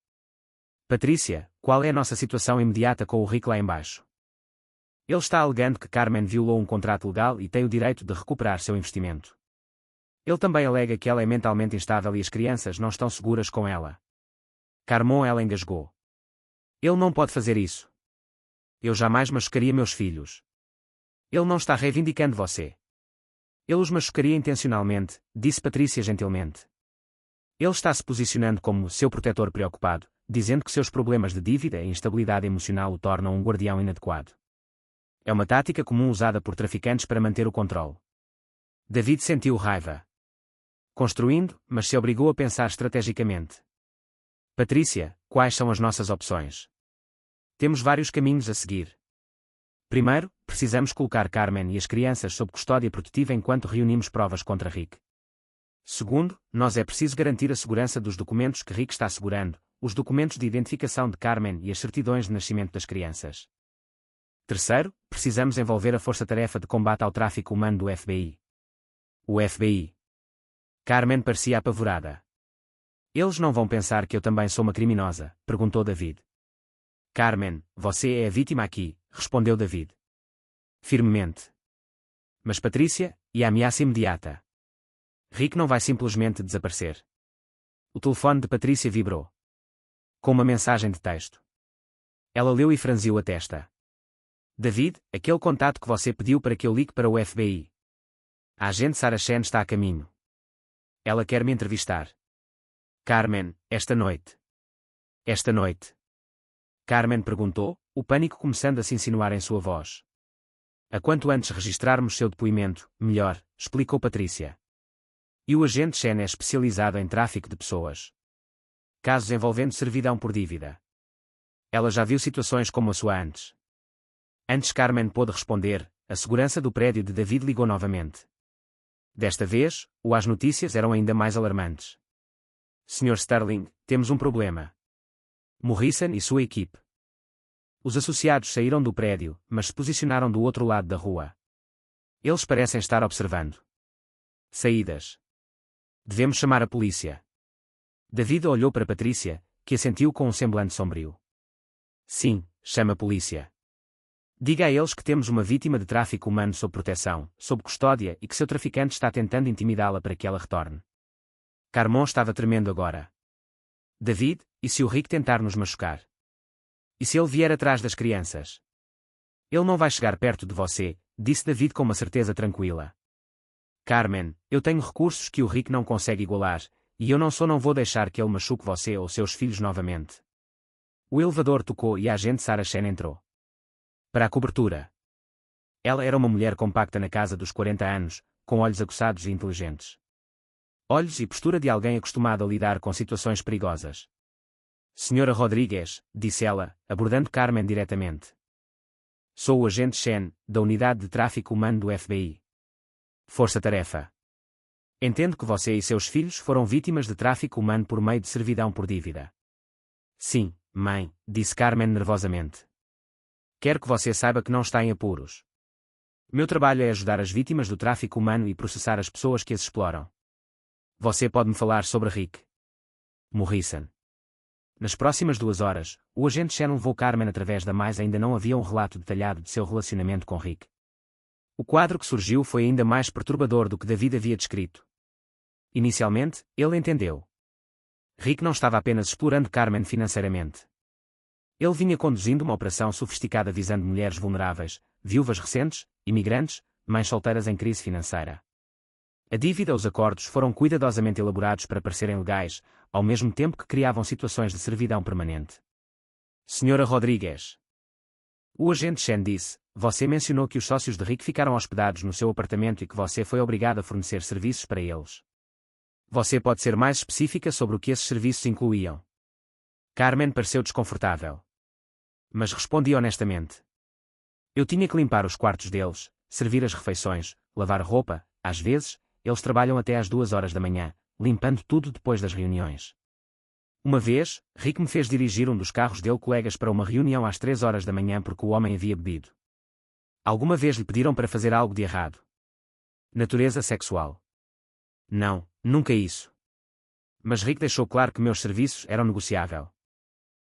Patricia, qual é a nossa situação imediata com o Rick lá embaixo? Ele está alegando que Carmen violou um contrato legal e tem o direito de recuperar seu investimento. Ele também alega que ela é mentalmente instável e as crianças não estão seguras com ela. Carmon, ela engasgou. Ele não pode fazer isso. Eu jamais machucaria meus filhos. Ele não está reivindicando você. Ele os machucaria intencionalmente, disse Patrícia gentilmente. Ele está se posicionando como seu protetor preocupado, dizendo que seus problemas de dívida e instabilidade emocional o tornam um guardião inadequado. É uma tática comum usada por traficantes para manter o controle. David sentiu raiva. Construindo, mas se obrigou a pensar estrategicamente. Patrícia, quais são as nossas opções? Temos vários caminhos a seguir. Primeiro, precisamos colocar Carmen e as crianças sob custódia protetiva enquanto reunimos provas contra Rick. Segundo, nós é preciso garantir a segurança dos documentos que Rick está segurando, os documentos de identificação de Carmen e as certidões de nascimento das crianças. Terceiro, precisamos envolver a Força-Tarefa de Combate ao Tráfico Humano do FBI. O FBI. Carmen parecia apavorada. Eles não vão pensar que eu também sou uma criminosa? Perguntou David. Carmen, você é a vítima aqui, respondeu David. Firmemente. Mas Patrícia, e a ameaça imediata? Rick não vai simplesmente desaparecer. O telefone de Patrícia vibrou. Com uma mensagem de texto. Ela leu e franziu a testa. David, aquele contato que você pediu para que eu ligue para o FBI. A agente Sarah Chen está a caminho. Ela quer me entrevistar. Carmen, esta noite. Esta noite. Carmen perguntou, o pânico começando a se insinuar em sua voz. A quanto antes registrarmos seu depoimento, melhor, explicou Patrícia. E o agente Chen é especializado em tráfico de pessoas. Casos envolvendo servidão por dívida. Ela já viu situações como a sua antes. Antes Carmen pôde responder, a segurança do prédio de David ligou novamente. Desta vez, as notícias eram ainda mais alarmantes. Sr. Sterling, temos um problema. Morrison e sua equipe. Os associados saíram do prédio, mas se posicionaram do outro lado da rua. Eles parecem estar observando. Saídas. Devemos chamar a polícia. David olhou para Patrícia, que assentiu com um semblante sombrio. Sim, chama a polícia. Diga a eles que temos uma vítima de tráfico humano sob proteção, sob custódia e que seu traficante está tentando intimidá-la para que ela retorne. Carmon estava tremendo agora. David, e se o Rick tentar nos machucar? E se ele vier atrás das crianças? Ele não vai chegar perto de você, disse David com uma certeza tranquila. Carmen, eu tenho recursos que o Rick não consegue igualar, e eu não vou deixar que ele machuque você ou seus filhos novamente. O elevador tocou e a agente Sarah Chen entrou. Para a cobertura. Ela era uma mulher compacta na casa dos 40 anos, com olhos aguçados e inteligentes. Olhos e postura de alguém acostumado a lidar com situações perigosas. Senhora Rodrigues, disse ela, abordando Carmen diretamente. Sou o agente Chen, da Unidade de Tráfico Humano do FBI. Força-Tarefa. Entendo que você e seus filhos foram vítimas de tráfico humano por meio de servidão por dívida. Sim, mãe, disse Carmen nervosamente. Quero que você saiba que não está em apuros. Meu trabalho é ajudar as vítimas do tráfico humano e processar as pessoas que as exploram. Você pode me falar sobre Rick Morrison. Nas próximas 2 horas, o agente Chen levou Carmen através da mais ainda não havia um relato detalhado de seu relacionamento com Rick. O quadro que surgiu foi ainda mais perturbador do que David havia descrito. Inicialmente, ele entendeu. Rick não estava apenas explorando Carmen financeiramente. Ele vinha conduzindo uma operação sofisticada visando mulheres vulneráveis, viúvas recentes, imigrantes, mães solteiras em crise financeira. A dívida e os acordos foram cuidadosamente elaborados para parecerem legais, ao mesmo tempo que criavam situações de servidão permanente. Senhora Rodrigues. O agente Chen disse, você mencionou que os sócios de Rick ficaram hospedados no seu apartamento e que você foi obrigado a fornecer serviços para eles. Você pode ser mais específica sobre o que esses serviços incluíam? Carmen pareceu desconfortável. Mas respondi honestamente. Eu tinha que limpar os quartos deles, servir as refeições, lavar roupa, às vezes, eles trabalham até às 2 horas da manhã, limpando tudo depois das reuniões. Uma vez, Rick me fez dirigir um dos carros dele colegas para uma reunião às 3 horas da manhã porque o homem havia bebido. Alguma vez lhe pediram para fazer algo de errado? Natureza sexual? Não, nunca isso. Mas Rick deixou claro que meus serviços eram negociável.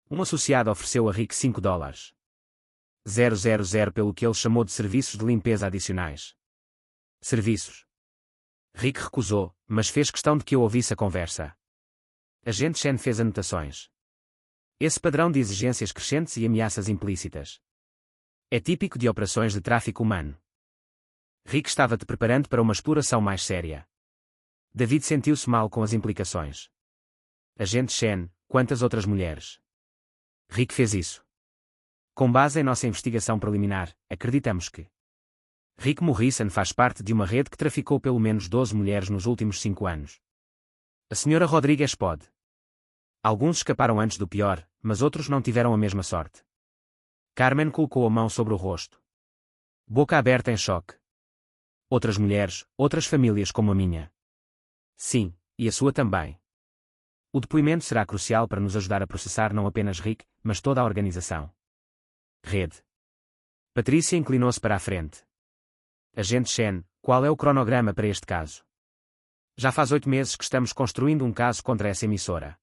Um associado ofereceu a Rick $5. 000 pelo que ele chamou de serviços de limpeza adicionais. Serviços. Rick recusou, mas fez questão de que eu ouvisse a conversa. Agente Chen fez anotações. Esse padrão de exigências crescentes e ameaças implícitas é típico de operações de tráfico humano. Rick estava te preparando para uma exploração mais séria. David sentiu-se mal com as implicações. Agente Chen, quantas outras mulheres? Rick fez isso. Com base em nossa investigação preliminar, acreditamos que Rick Morrison faz parte de uma rede que traficou pelo menos 12 mulheres nos últimos 5 anos. A Sra. Rodrigues pode. Alguns escaparam antes do pior, mas outros não tiveram a mesma sorte. Carmen colocou a mão sobre o rosto. Boca aberta em choque. Outras mulheres, outras famílias como a minha. Sim, e a sua também. O depoimento será crucial para nos ajudar a processar não apenas Rick, mas toda a organização. Rede. Patrícia inclinou-se para a frente. Agente Chen, qual é o cronograma para este caso? Já faz 8 meses que estamos construindo um caso contra essa emissora.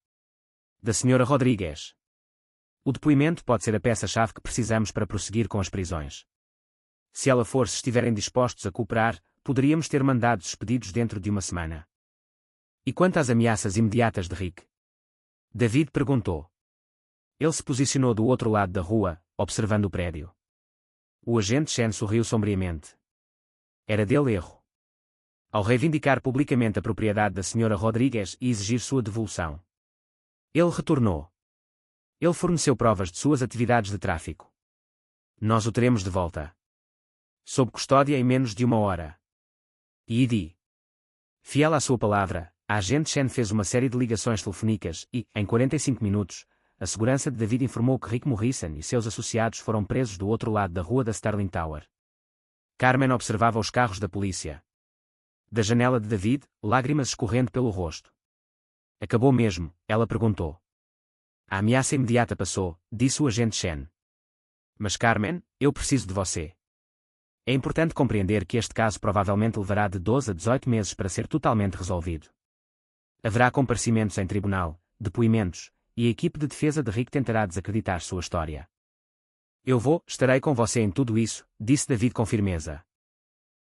Da Sra. Rodrigues. O depoimento pode ser a peça-chave que precisamos para prosseguir com as prisões. Se ela for, se estiverem dispostos a cooperar, poderíamos ter mandados expedidos dentro de uma semana. E quanto às ameaças imediatas de Rick? David perguntou. Ele se posicionou do outro lado da rua, observando o prédio. O agente Chen sorriu sombriamente. Era dele erro. Ao reivindicar publicamente a propriedade da Sra. Rodrigues e exigir sua devolução. Ele retornou. Ele forneceu provas de suas atividades de tráfico. Nós o teremos de volta. Sob custódia em menos de 1 hora. E fiel à sua palavra, a agente Chen fez uma série de ligações telefônicas e, em 45 minutos, a segurança de David informou que Rick Morrison e seus associados foram presos do outro lado da rua da Starling Tower. Carmen observava os carros da polícia. Da janela de David, lágrimas escorrendo pelo rosto. Acabou mesmo, ela perguntou. A ameaça imediata passou, disse o agente Chen. Mas Carmen, eu preciso de você. É importante compreender que este caso provavelmente levará de 12 a 18 meses para ser totalmente resolvido. Haverá comparecimentos em tribunal, depoimentos, e a equipe de defesa de Rick tentará desacreditar sua história. Estarei com você em tudo isso, disse David com firmeza.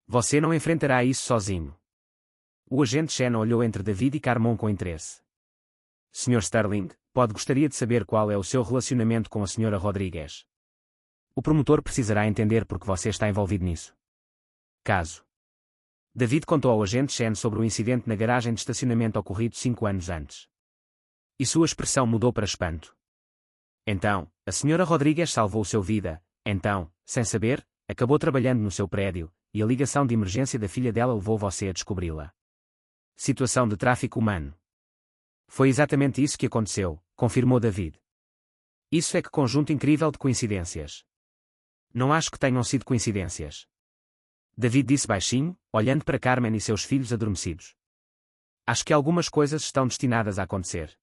Você não enfrentará isso sozinho. O agente Chen olhou entre David e Carmon com interesse. Sr. Sterling, gostaria de saber qual é o seu relacionamento com a Sra. Rodrigues. O promotor precisará entender porque você está envolvido nisso. Caso. David contou ao agente Chen sobre o incidente na garagem de estacionamento ocorrido 5 anos antes. E sua expressão mudou para espanto. Então, a Sra. Rodrigues salvou sua vida, então, sem saber, acabou trabalhando no seu prédio, e a ligação de emergência da filha dela levou você a descobri-la. Situação de tráfico humano. Foi exatamente isso que aconteceu, confirmou David. Isso é que conjunto incrível de coincidências. Não acho que tenham sido coincidências. David disse baixinho, olhando para Carmen e seus filhos adormecidos. Acho que algumas coisas estão destinadas a acontecer.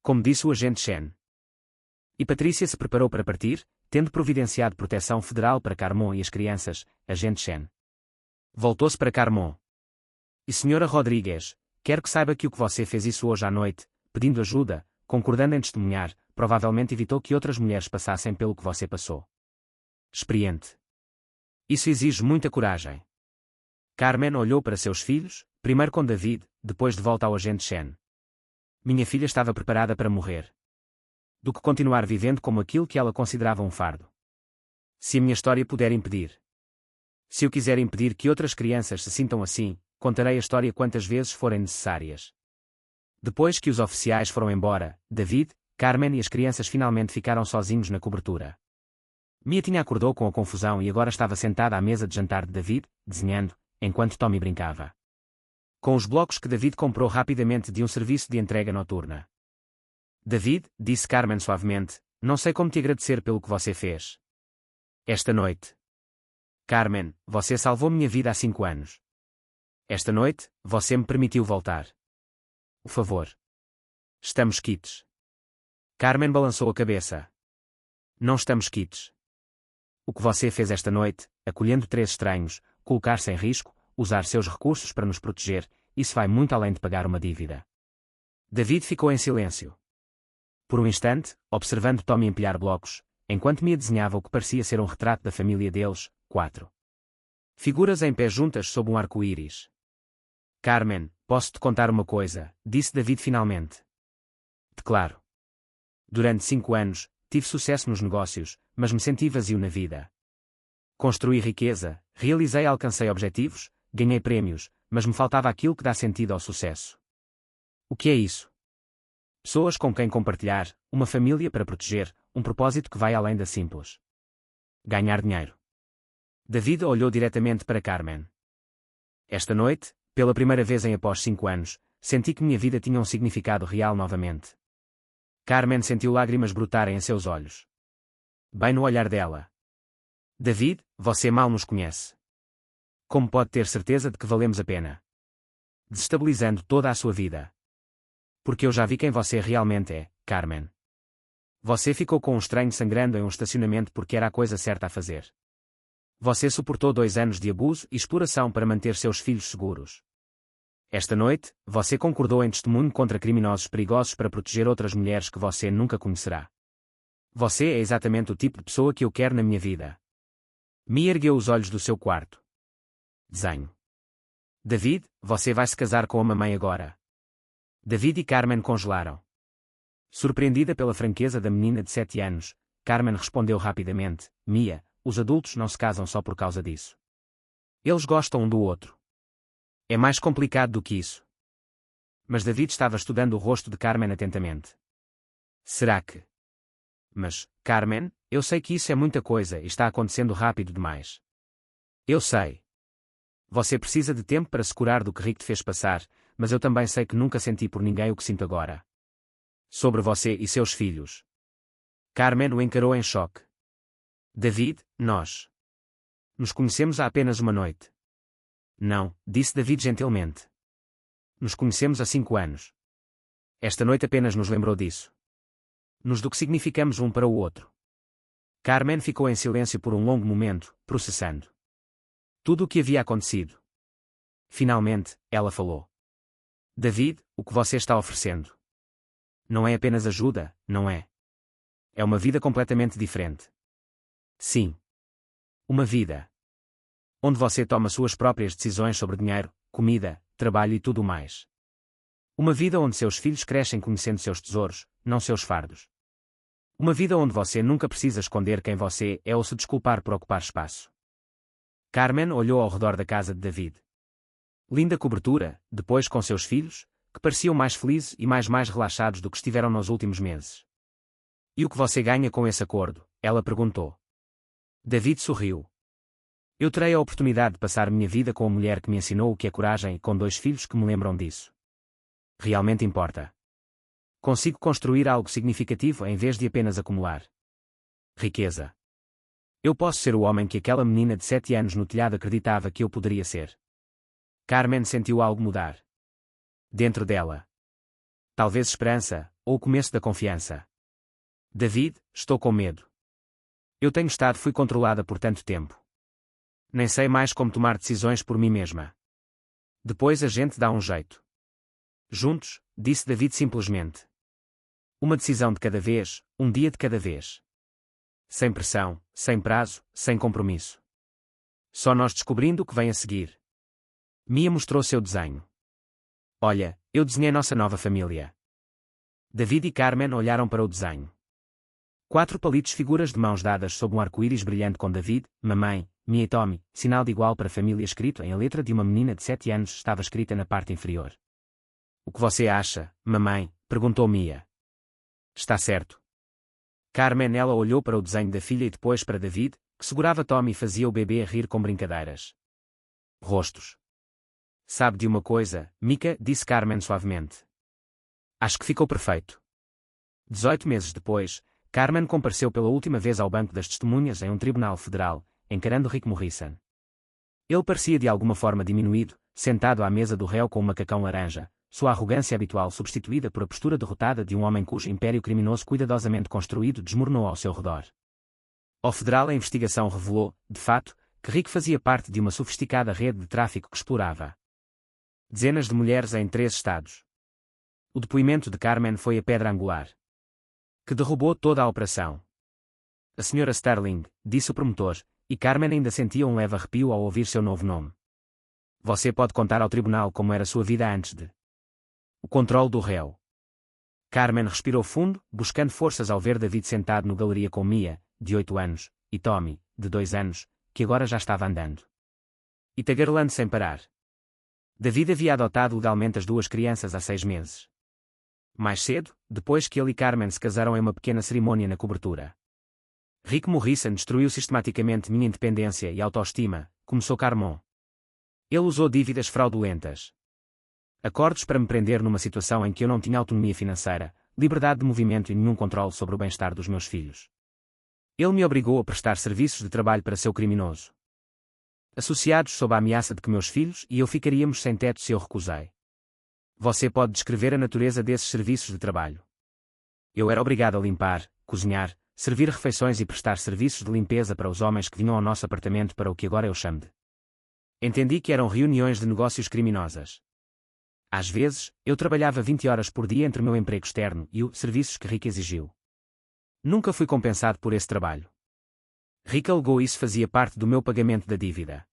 Como disse o agente Chen. E Patrícia se preparou para partir, tendo providenciado proteção federal para Carmon e as crianças, agente Chen. Voltou-se para Carmon. E Sra. Rodrigues, quero que saiba que o que você fez isso hoje à noite, pedindo ajuda, concordando em testemunhar, provavelmente evitou que outras mulheres passassem pelo que você passou. Experiente. Isso exige muita coragem. Carmen olhou para seus filhos, primeiro com David, depois de volta ao agente Chen. Minha filha estava preparada para morrer. Do que continuar vivendo como aquilo que ela considerava um fardo. Se a minha história puder impedir. Se eu quiser impedir que outras crianças se sintam assim, contarei a história quantas vezes forem necessárias. Depois que os oficiais foram embora, David, Carmen e as crianças finalmente ficaram sozinhos na cobertura. Mia tinha acordou com a confusão e agora estava sentada à mesa de jantar de David, desenhando, enquanto Tommy brincava. Com os blocos que David comprou rapidamente de um serviço de entrega noturna. David, disse Carmen suavemente, não sei como te agradecer pelo que você fez. Esta noite. Carmen, você salvou minha vida há 5 anos. Esta noite, você me permitiu voltar. Por favor. Estamos quites. Carmen balançou a cabeça. Não estamos quites. O que você fez esta noite, acolhendo 3 estranhos, colocar-se em risco, usar seus recursos para nos proteger, isso vai muito além de pagar uma dívida. David ficou em silêncio. Por um instante, observando Tommy empilhar blocos, enquanto Mia desenhava o que parecia ser um retrato da família deles, 4 figuras em pé juntas sob um arco-íris. Carmen, posso-te contar uma coisa, disse David finalmente. Claro. Durante 5 anos, tive sucesso nos negócios, mas me senti vazio na vida. Construí riqueza, realizei e alcancei objetivos, ganhei prémios, mas me faltava aquilo que dá sentido ao sucesso. O que é isso? Pessoas com quem compartilhar, uma família para proteger, um propósito que vai além da simples ganhar dinheiro. David olhou diretamente para Carmen. Esta noite, pela primeira vez em após 5 anos, senti que minha vida tinha um significado real novamente. Carmen sentiu lágrimas brotarem em seus olhos. Bem no olhar dela. David, você mal nos conhece. Como pode ter certeza de que valemos a pena? Desestabilizando toda a sua vida. Porque eu já vi quem você realmente é, Carmen. Você ficou com um estranho sangrando em um estacionamento porque era a coisa certa a fazer. Você suportou 2 anos de abuso e exploração para manter seus filhos seguros. Esta noite, você concordou em testemunho contra criminosos perigosos para proteger outras mulheres que você nunca conhecerá. Você é exatamente o tipo de pessoa que eu quero na minha vida. Mia ergueu os olhos do seu quarto. Desenho. David, você vai se casar com a mamãe agora. David e Carmen congelaram. Surpreendida pela franqueza da menina de 7 anos, Carmen respondeu rapidamente, Mia, os adultos não se casam só por causa disso. Eles gostam um do outro. É mais complicado do que isso. Mas David estava estudando o rosto de Carmen atentamente. Será que? Mas, Carmen, eu sei que isso é muita coisa e está acontecendo rápido demais. Eu sei. Você precisa de tempo para se curar do que Rick te fez passar, mas eu também sei que nunca senti por ninguém o que sinto agora. Sobre você e seus filhos. Carmen o encarou em choque. David, nós nos conhecemos há apenas uma noite. Não, disse David gentilmente. Nos conhecemos há 5 anos. Esta noite apenas nos lembrou disso. Nos do que significamos um para o outro. Carmen ficou em silêncio por um longo momento, processando tudo o que havia acontecido. Finalmente, ela falou. David, o que você está oferecendo? Não é apenas ajuda, não é? É uma vida completamente diferente. Sim. Uma vida onde você toma suas próprias decisões sobre dinheiro, comida, trabalho e tudo mais. Uma vida onde seus filhos crescem conhecendo seus tesouros, não seus fardos. Uma vida onde você nunca precisa esconder quem você é ou se desculpar por ocupar espaço. Carmen olhou ao redor da casa de David. Linda cobertura, depois com seus filhos, que pareciam mais felizes e mais relaxados do que estiveram nos últimos meses. E o que você ganha com esse acordo? Ela perguntou. David sorriu. Eu terei a oportunidade de passar minha vida com a mulher que me ensinou o que é coragem e com 2 filhos que me lembram disso. Realmente importa. Consigo construir algo significativo em vez de apenas acumular riqueza. Eu posso ser o homem que aquela menina de 7 anos no telhado acreditava que eu poderia ser. Carmen sentiu algo mudar. Dentro dela. Talvez esperança, ou o começo da confiança. David, estou com medo. Eu fui controlada por tanto tempo. Nem sei mais como tomar decisões por mim mesma. Depois a gente dá um jeito. Juntos, disse David simplesmente. Uma decisão de cada vez, um dia de cada vez. Sem pressão, sem prazo, sem compromisso. Só nós descobrindo o que vem a seguir. Mia mostrou seu desenho. Olha, eu desenhei nossa nova família. David e Carmen olharam para o desenho. 4 palitos figuras de mãos dadas sob um arco-íris brilhante com David, mamãe, Mia e Tommy, sinal de igual para família escrito em a letra de uma menina de 7 anos estava escrita na parte inferior. O que você acha, mamãe? Perguntou Mia. Está certo. Carmen ela olhou para o desenho da filha e depois para David, que segurava Tommy e fazia o bebê a rir com brincadeiras. Rostos. Sabe de uma coisa, Mika, disse Carmen suavemente. Acho que ficou perfeito. 18 meses depois, Carmen compareceu pela última vez ao banco das testemunhas em um tribunal federal, encarando Rick Morrison. Ele parecia de alguma forma diminuído, sentado à mesa do réu com um macacão laranja, sua arrogância habitual substituída por a postura derrotada de um homem cujo império criminoso cuidadosamente construído desmoronou ao seu redor. Ao federal a investigação revelou, de fato, que Rick fazia parte de uma sofisticada rede de tráfico que explorava dezenas de mulheres em 3 estados. O depoimento de Carmen foi a pedra angular que derrubou toda a operação. A Sra. Sterling, disse o promotor, e Carmen ainda sentia um leve arrepio ao ouvir seu novo nome. Você pode contar ao tribunal como era sua vida antes de... O controle do réu. Carmen respirou fundo, buscando forças ao ver David sentado no galeria com Mia, de 8 anos, e Tommy, de 2 anos, que agora já estava andando. E tagarelando sem parar. David havia adotado legalmente as 2 crianças há 6 meses. Mais cedo, depois que ele e Carmen se casaram em uma pequena cerimônia na cobertura. Rick Morrison destruiu sistematicamente minha independência e autoestima, começou Carmon. Ele usou dívidas fraudulentas. Acordos para me prender numa situação em que eu não tinha autonomia financeira, liberdade de movimento e nenhum controle sobre o bem-estar dos meus filhos. Ele me obrigou a prestar serviços de trabalho para seu criminoso. Associados sob a ameaça de que meus filhos e eu ficaríamos sem teto se eu recusei. Você pode descrever a natureza desses serviços de trabalho. Eu era obrigado a limpar, cozinhar, servir refeições e prestar serviços de limpeza para os homens que vinham ao nosso apartamento para o que agora eu chamo de... Entendi que eram reuniões de negócios criminosas. Às vezes, eu trabalhava 20 horas por dia entre o meu emprego externo e os serviços que Rick exigiu. Nunca fui compensado por esse trabalho. Rick alegou isso fazia parte do meu pagamento da dívida.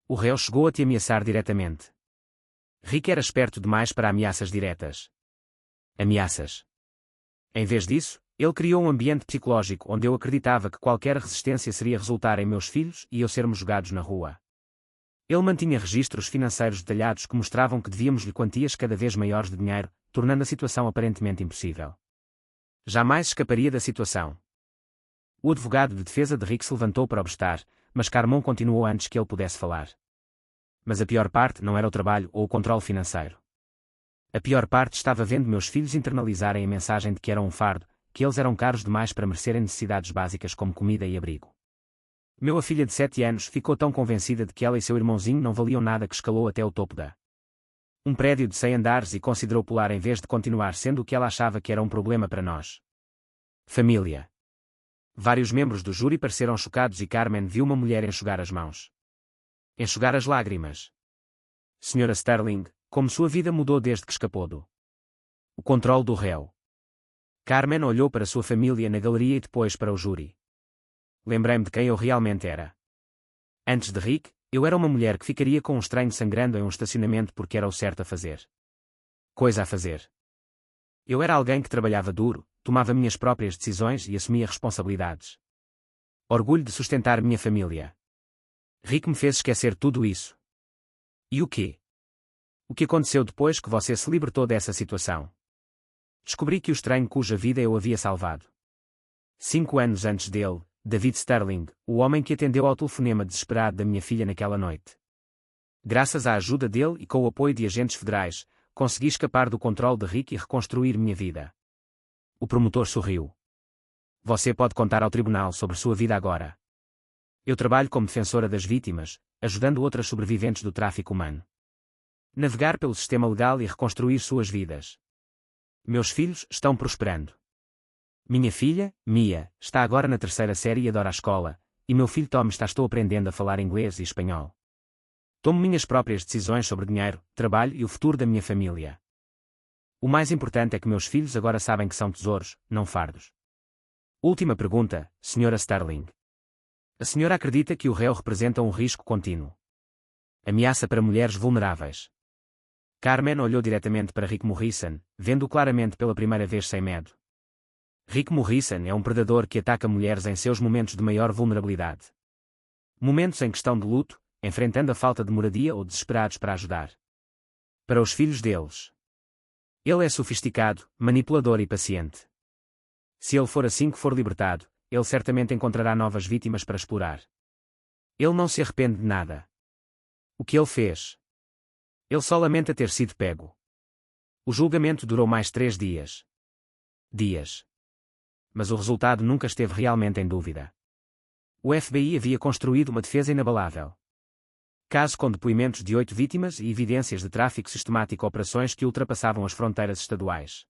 O réu chegou a te ameaçar diretamente. Rick era esperto demais para ameaças diretas. Ameaças. Em vez disso, ele criou um ambiente psicológico onde eu acreditava que qualquer resistência seria resultar em meus filhos e eu sermos jogados na rua. Ele mantinha registros financeiros detalhados que mostravam que devíamos-lhe quantias cada vez maiores de dinheiro, tornando a situação aparentemente impossível. Jamais escaparia da situação. O advogado de defesa de Rick se levantou para obstar, mas Carmon continuou antes que ele pudesse falar. Mas a pior parte não era o trabalho ou o controle financeiro. A pior parte estava vendo meus filhos internalizarem a mensagem de que eram um fardo, que eles eram caros demais para merecerem necessidades básicas como comida e abrigo. Minha filha de 7 anos ficou tão convencida de que ela e seu irmãozinho não valiam nada que escalou até o topo um prédio de 100 andares e considerou pular em vez de continuar sendo o que ela achava que era um problema para nós. Família. Vários membros do júri pareceram chocados e Carmen viu uma mulher enxugar as mãos. Enxugar as lágrimas. Sra. Sterling, como sua vida mudou desde que escapou do... O controle do réu. Carmen olhou para sua família na galeria e depois para o júri. Lembrei-me de quem eu realmente era. Antes de Rick, eu era uma mulher que ficaria com um estranho sangrando em um estacionamento porque era o certo a fazer. Coisa a fazer. Eu era alguém que trabalhava duro, tomava minhas próprias decisões e assumia responsabilidades. Orgulho de sustentar minha família. Rick me fez esquecer tudo isso. E o quê? O que aconteceu depois que você se libertou dessa situação? Descobri que o estranho cuja vida eu havia salvado. 5 anos antes dele, David Sterling, o homem que atendeu ao telefonema desesperado da minha filha naquela noite. Graças à ajuda dele e com o apoio de agentes federais, consegui escapar do controle de Rick e reconstruir minha vida. O promotor sorriu. Você pode contar ao tribunal sobre sua vida agora. Eu trabalho como defensora das vítimas, ajudando outras sobreviventes do tráfico humano. Navegar pelo sistema legal e reconstruir suas vidas. Meus filhos estão prosperando. Minha filha, Mia, está agora na 3ª série e adora a escola, e meu filho Tom estou aprendendo a falar inglês e espanhol. Tomo minhas próprias decisões sobre dinheiro, trabalho e o futuro da minha família. O mais importante é que meus filhos agora sabem que são tesouros, não fardos. Última pergunta, Sra. Sterling. A senhora acredita que o réu representa um risco contínuo? Ameaça para mulheres vulneráveis. Carmen olhou diretamente para Rick Morrison, vendo-o claramente pela primeira vez sem medo. Rick Morrison é um predador que ataca mulheres em seus momentos de maior vulnerabilidade. Momentos em que estão de luto, enfrentando a falta de moradia ou desesperados para ajudar. Para os filhos deles. Ele é sofisticado, manipulador e paciente. Se ele for assim que for libertado, ele certamente encontrará novas vítimas para explorar. Ele não se arrepende de nada. O que ele fez? Ele só lamenta ter sido pego. O julgamento durou mais 3 dias. Mas o resultado nunca esteve realmente em dúvida. O FBI havia construído uma defesa inabalável. Caso com depoimentos de 8 vítimas e evidências de tráfico sistemático, operações que ultrapassavam as fronteiras estaduais.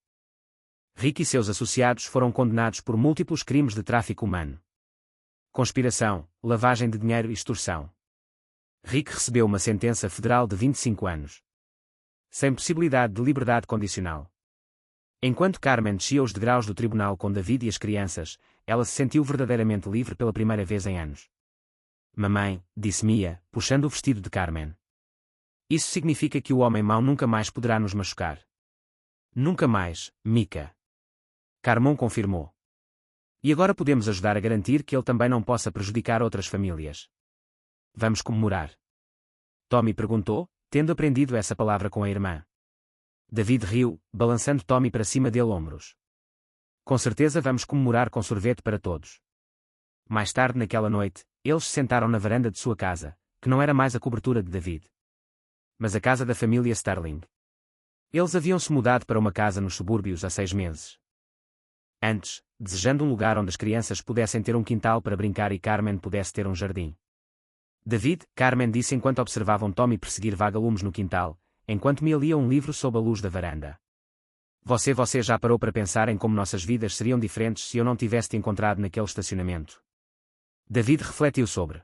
Rick e seus associados foram condenados por múltiplos crimes de tráfico humano. Conspiração, lavagem de dinheiro e extorsão. Rick recebeu uma sentença federal de 25 anos. Sem possibilidade de liberdade condicional. Enquanto Carmen descia os degraus do tribunal com David e as crianças, ela se sentiu verdadeiramente livre pela primeira vez em anos. Mamãe, disse Mia, puxando o vestido de Carmen. Isso significa que o homem mau nunca mais poderá nos machucar. Nunca mais, Mika. Carmon confirmou. E agora podemos ajudar a garantir que ele também não possa prejudicar outras famílias. Vamos comemorar? Tommy perguntou, tendo aprendido essa palavra com a irmã. David riu, balançando Tommy para cima dele ombros. Com certeza vamos comemorar com sorvete para todos. Mais tarde naquela noite, eles se sentaram na varanda de sua casa, que não era mais a cobertura de David, mas a casa da família Sterling. Eles haviam-se mudado para uma casa nos subúrbios há 6 meses. Antes, desejando um lugar onde as crianças pudessem ter um quintal para brincar e Carmen pudesse ter um jardim. David, Carmen disse enquanto observavam Tommy perseguir vagalumes no quintal, enquanto Mia lia um livro sob a luz da varanda. Você já parou para pensar em como nossas vidas seriam diferentes se eu não tivesse te encontrado naquele estacionamento? David refletiu sobre.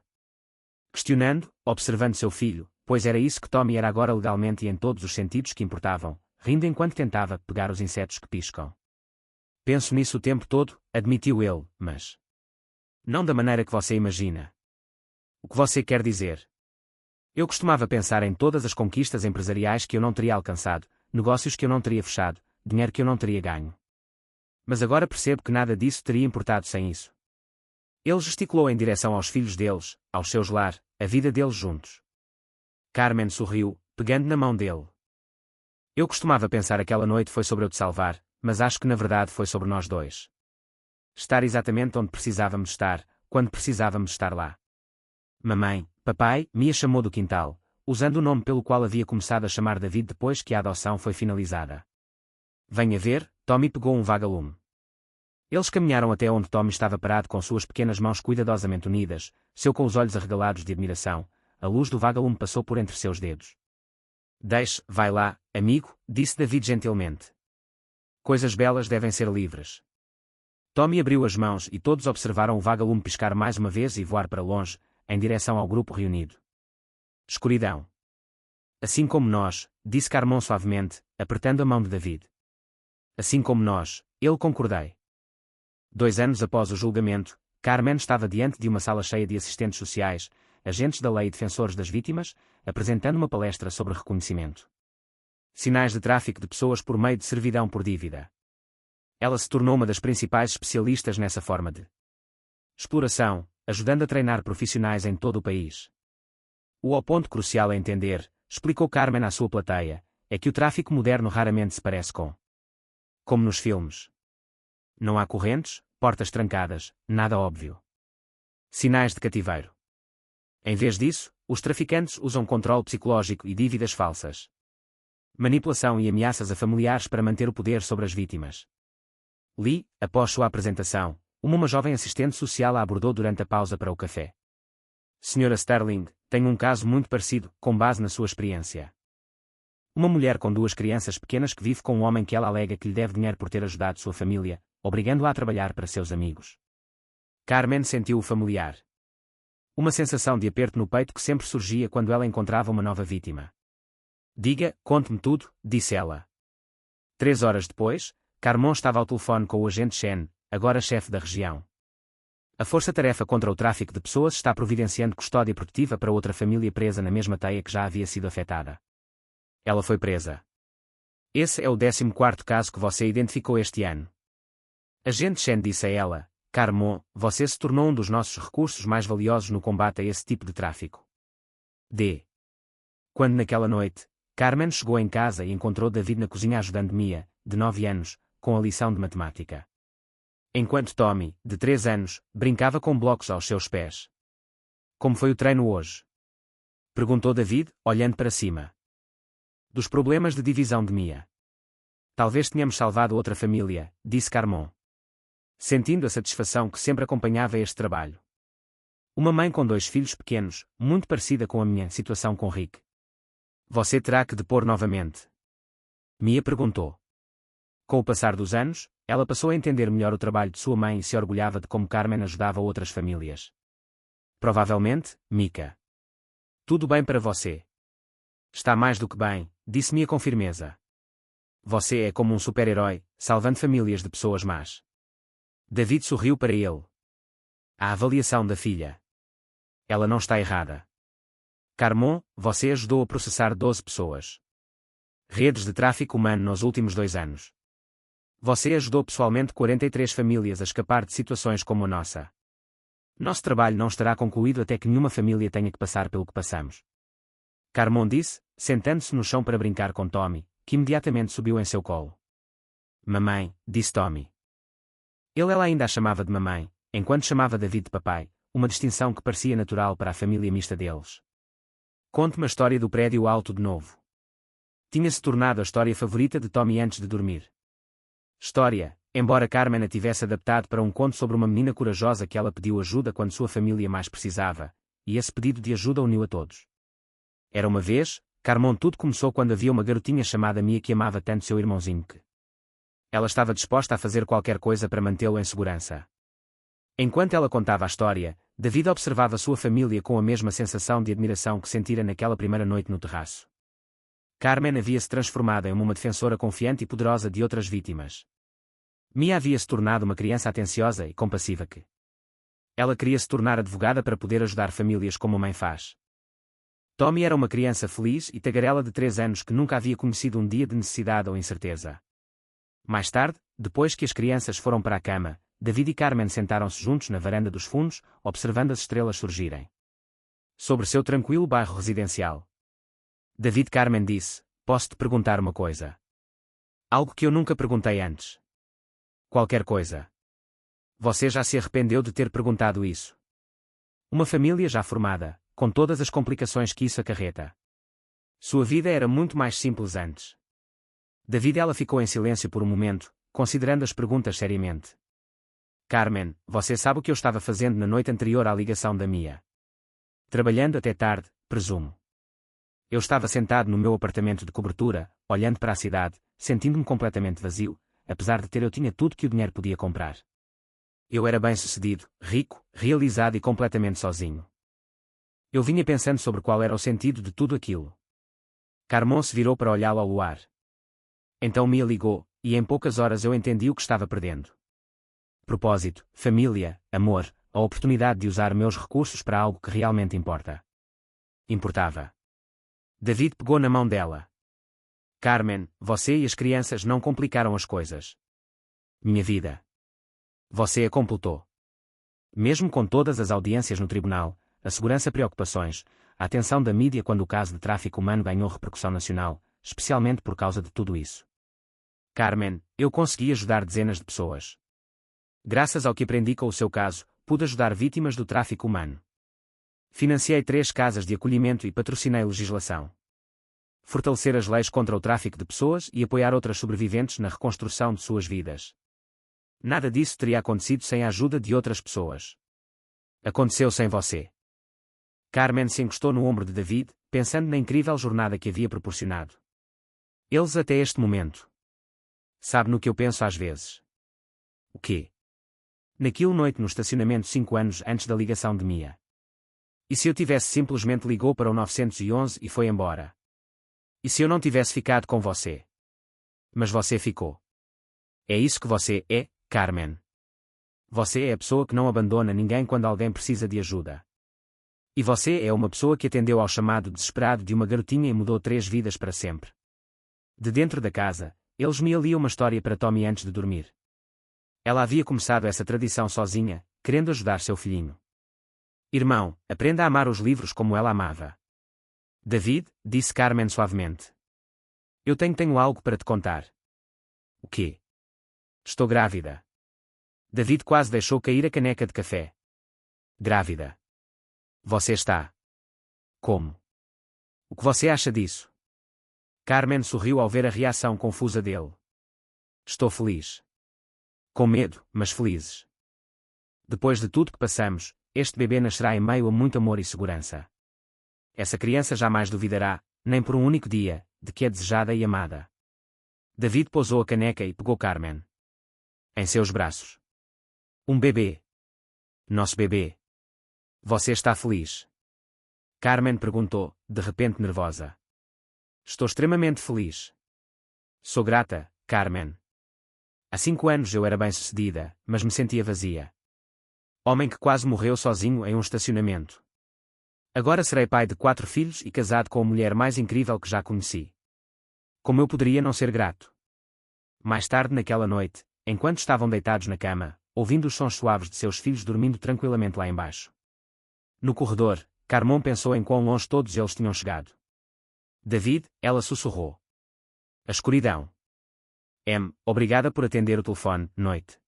Questionando, observando seu filho, pois era isso que Tommy era agora legalmente e em todos os sentidos que importavam, rindo enquanto tentava pegar os insetos que piscam. Penso nisso o tempo todo, admitiu ele, mas não da maneira que você imagina. O que você quer dizer? Eu costumava pensar em todas as conquistas empresariais que eu não teria alcançado, negócios que eu não teria fechado, dinheiro que eu não teria ganho. Mas agora percebo que nada disso teria importado sem isso. Ele gesticulou em direção aos filhos deles, aos seus lar, a vida deles juntos. Carmen sorriu, pegando na mão dele. Eu costumava pensar aquela noite foi sobre eu te salvar, mas acho que na verdade foi sobre nós dois. Estar exatamente onde precisávamos estar, quando precisávamos estar lá. Mamãe, papai, Mia chamou do quintal, usando o nome pelo qual havia começado a chamar David depois que a adoção foi finalizada. Venha ver, Tommy pegou um vagalume. Eles caminharam até onde Tommy estava parado com suas pequenas mãos cuidadosamente unidas, seu com os olhos arregalados de admiração. A luz do vagalume passou por entre seus dedos. Deixe, vai lá, amigo, disse David gentilmente. Coisas belas devem ser livres. Tommy abriu as mãos e todos observaram o vagalume piscar mais uma vez e voar para longe, em direção ao grupo reunido. Escuridão. Assim como nós, disse Carmon suavemente, apertando a mão de David. Assim como nós, ele concordei. 2 anos após o julgamento, Carmen estava diante de uma sala cheia de assistentes sociais, agentes da lei e defensores das vítimas, apresentando uma palestra sobre reconhecimento. Sinais de tráfico de pessoas por meio de servidão por dívida. Ela se tornou uma das principais especialistas nessa forma de exploração, ajudando a treinar profissionais em todo o país. O ponto crucial a entender, explicou Carmen à sua plateia, é que o tráfico moderno raramente se parece com como nos filmes. Não há correntes, portas trancadas, nada óbvio. Sinais de cativeiro. Em vez disso, os traficantes usam controle psicológico e dívidas falsas. Manipulação e ameaças a familiares para manter o poder sobre as vítimas. Lee, após sua apresentação, uma jovem assistente social a abordou durante a pausa para o café. Senhora Sterling, tenho um caso muito parecido, com base na sua experiência. Uma mulher com 2 crianças pequenas que vive com um homem que ela alega que lhe deve dinheiro por ter ajudado sua família, obrigando-a a trabalhar para seus amigos. Carmen sentiu-o familiar. Uma sensação de aperto no peito que sempre surgia quando ela encontrava uma nova vítima. Diga, conte-me tudo, disse ela. 3 horas depois, Carmon estava ao telefone com o agente Shen, agora chefe da região. A Força-Tarefa contra o Tráfico de Pessoas está providenciando custódia protetiva para outra família presa na mesma teia que já havia sido afetada. Ela foi presa. Esse é o 14º caso que você identificou este ano. Agente Shen disse a ela, Carmon, você se tornou um dos nossos recursos mais valiosos no combate a esse tipo de tráfico. Quando naquela noite, Carmen chegou em casa e encontrou David na cozinha ajudando Mia, de 9 anos, com a lição de matemática. Enquanto Tommy, de 3 anos, brincava com blocos aos seus pés. Como foi o treino hoje? Perguntou David, olhando para cima. Dos problemas de divisão de Mia. Talvez tenhamos salvado outra família, disse Carmon. Sentindo a satisfação que sempre acompanhava este trabalho. Uma mãe com 2 filhos pequenos, muito parecida com a minha situação com Rick. Você terá que depor novamente? Mia perguntou. Com o passar dos anos, ela passou a entender melhor o trabalho de sua mãe e se orgulhava de como Carmen ajudava outras famílias. Provavelmente, Mika. Tudo bem para você. Está mais do que bem, disse Mia com firmeza. Você é como um super-herói, salvando famílias de pessoas más. David sorriu para ele. A avaliação da filha. Ela não está errada. Carmon, você ajudou a processar 12 pessoas. Redes de tráfico humano nos últimos 2 anos. Você ajudou pessoalmente 43 famílias a escapar de situações como a nossa. Nosso trabalho não estará concluído até que nenhuma família tenha que passar pelo que passamos. Carmon disse, sentando-se no chão para brincar com Tommy, que imediatamente subiu em seu colo. Mamãe, disse Tommy. Ela ainda a chamava de mamãe, enquanto chamava David de papai, uma distinção que parecia natural para a família mista deles. Conte-me a história do prédio alto de novo. Tinha-se tornado a história favorita de Tommy antes de dormir. História, embora Carmen a tivesse adaptado para um conto sobre uma menina corajosa que ela pediu ajuda quando sua família mais precisava, e esse pedido de ajuda uniu a todos. Era uma vez, Carmon, tudo começou quando havia uma garotinha chamada Mia que amava tanto seu irmãozinho que ela estava disposta a fazer qualquer coisa para mantê-lo em segurança. Enquanto ela contava a história, David observava sua família com a mesma sensação de admiração que sentira naquela primeira noite no terraço. Carmen havia-se transformado em uma defensora confiante e poderosa de outras vítimas. Mia havia se tornado uma criança atenciosa e compassiva que ela queria se tornar advogada para poder ajudar famílias como a mãe faz. Tommy era uma criança feliz e tagarela de 3 anos que nunca havia conhecido um dia de necessidade ou incerteza. Mais tarde, depois que as crianças foram para a cama, David e Carmen sentaram-se juntos na varanda dos fundos, observando as estrelas surgirem sobre seu tranquilo bairro residencial. David Carmen disse, posso te perguntar uma coisa? Algo que eu nunca perguntei antes. Qualquer coisa. Você já se arrependeu de ter perguntado isso? Uma família já formada, com todas as complicações que isso acarreta. Sua vida era muito mais simples antes. David ela ficou em silêncio por um momento, considerando as perguntas seriamente. Carmen, você sabe o que eu estava fazendo na noite anterior à ligação da Mia? Trabalhando até tarde, presumo. Eu estava sentado no meu apartamento de cobertura, olhando para a cidade, sentindo-me completamente vazio, apesar de ter eu tinha tudo que o dinheiro podia comprar. Eu era bem-sucedido, rico, realizado e completamente sozinho. Eu vinha pensando sobre qual era o sentido de tudo aquilo. Carmon se virou para olhá-lo ao luar. Então Mia ligou, e em poucas horas eu entendi o que estava perdendo. Propósito, família, amor, a oportunidade de usar meus recursos para algo que realmente importa. Importava. David pegou na mão dela. Carmen, você e as crianças não complicaram as coisas. Minha vida. Você a completou. Mesmo com todas as audiências no tribunal, a segurança preocupações, a atenção da mídia quando o caso de tráfico humano ganhou repercussão nacional, especialmente por causa de tudo isso. Carmen, eu consegui ajudar dezenas de pessoas. Graças ao que aprendi com o seu caso, pude ajudar vítimas do tráfico humano. Financiei 3 casas de acolhimento e patrocinei legislação. Fortalecer as leis contra o tráfico de pessoas e apoiar outras sobreviventes na reconstrução de suas vidas. Nada disso teria acontecido sem a ajuda de outras pessoas. Aconteceu sem você. Carmen se encostou no ombro de David, pensando na incrível jornada que havia proporcionado. Eles até este momento. Sabe no que eu penso às vezes? O quê? Naquela noite no estacionamento 5 anos antes da ligação de Mia. E se eu tivesse simplesmente ligou para o 911 e foi embora? E se eu não tivesse ficado com você? Mas você ficou. É isso que você é, Carmen. Você é a pessoa que não abandona ninguém quando alguém precisa de ajuda. E você é uma pessoa que atendeu ao chamado desesperado de uma garotinha e mudou 3 vidas para sempre. De dentro da casa, eles me liam uma história para Tommy antes de dormir. Ela havia começado essa tradição sozinha, querendo ajudar seu filhinho. Irmão, aprenda a amar os livros como ela amava. David, disse Carmen suavemente. Eu tenho algo para te contar. O quê? Estou grávida. David quase deixou cair a caneca de café. Grávida. Você está. Como? O que você acha disso? Carmen sorriu ao ver a reação confusa dele. Estou feliz. Com medo, mas felizes. Depois de tudo que passamos, este bebê nascerá em meio a muito amor e segurança. Essa criança jamais duvidará, nem por um único dia, de que é desejada e amada. David pousou a caneca e pegou Carmen em seus braços. Um bebê. Nosso bebê. Você está feliz? Carmen perguntou, de repente nervosa. Estou extremamente feliz. Sou grata, Carmen. Há 5 anos eu era bem-sucedida, mas me sentia vazia. Homem que quase morreu sozinho em um estacionamento. Agora serei pai de 4 filhos e casado com a mulher mais incrível que já conheci. Como eu poderia não ser grato? Mais tarde naquela noite, enquanto estavam deitados na cama, ouvindo os sons suaves de seus filhos dormindo tranquilamente lá embaixo. No corredor, Carmon pensou em quão longe todos eles tinham chegado. David, ela sussurrou. A escuridão. Obrigada por atender o telefone, noite.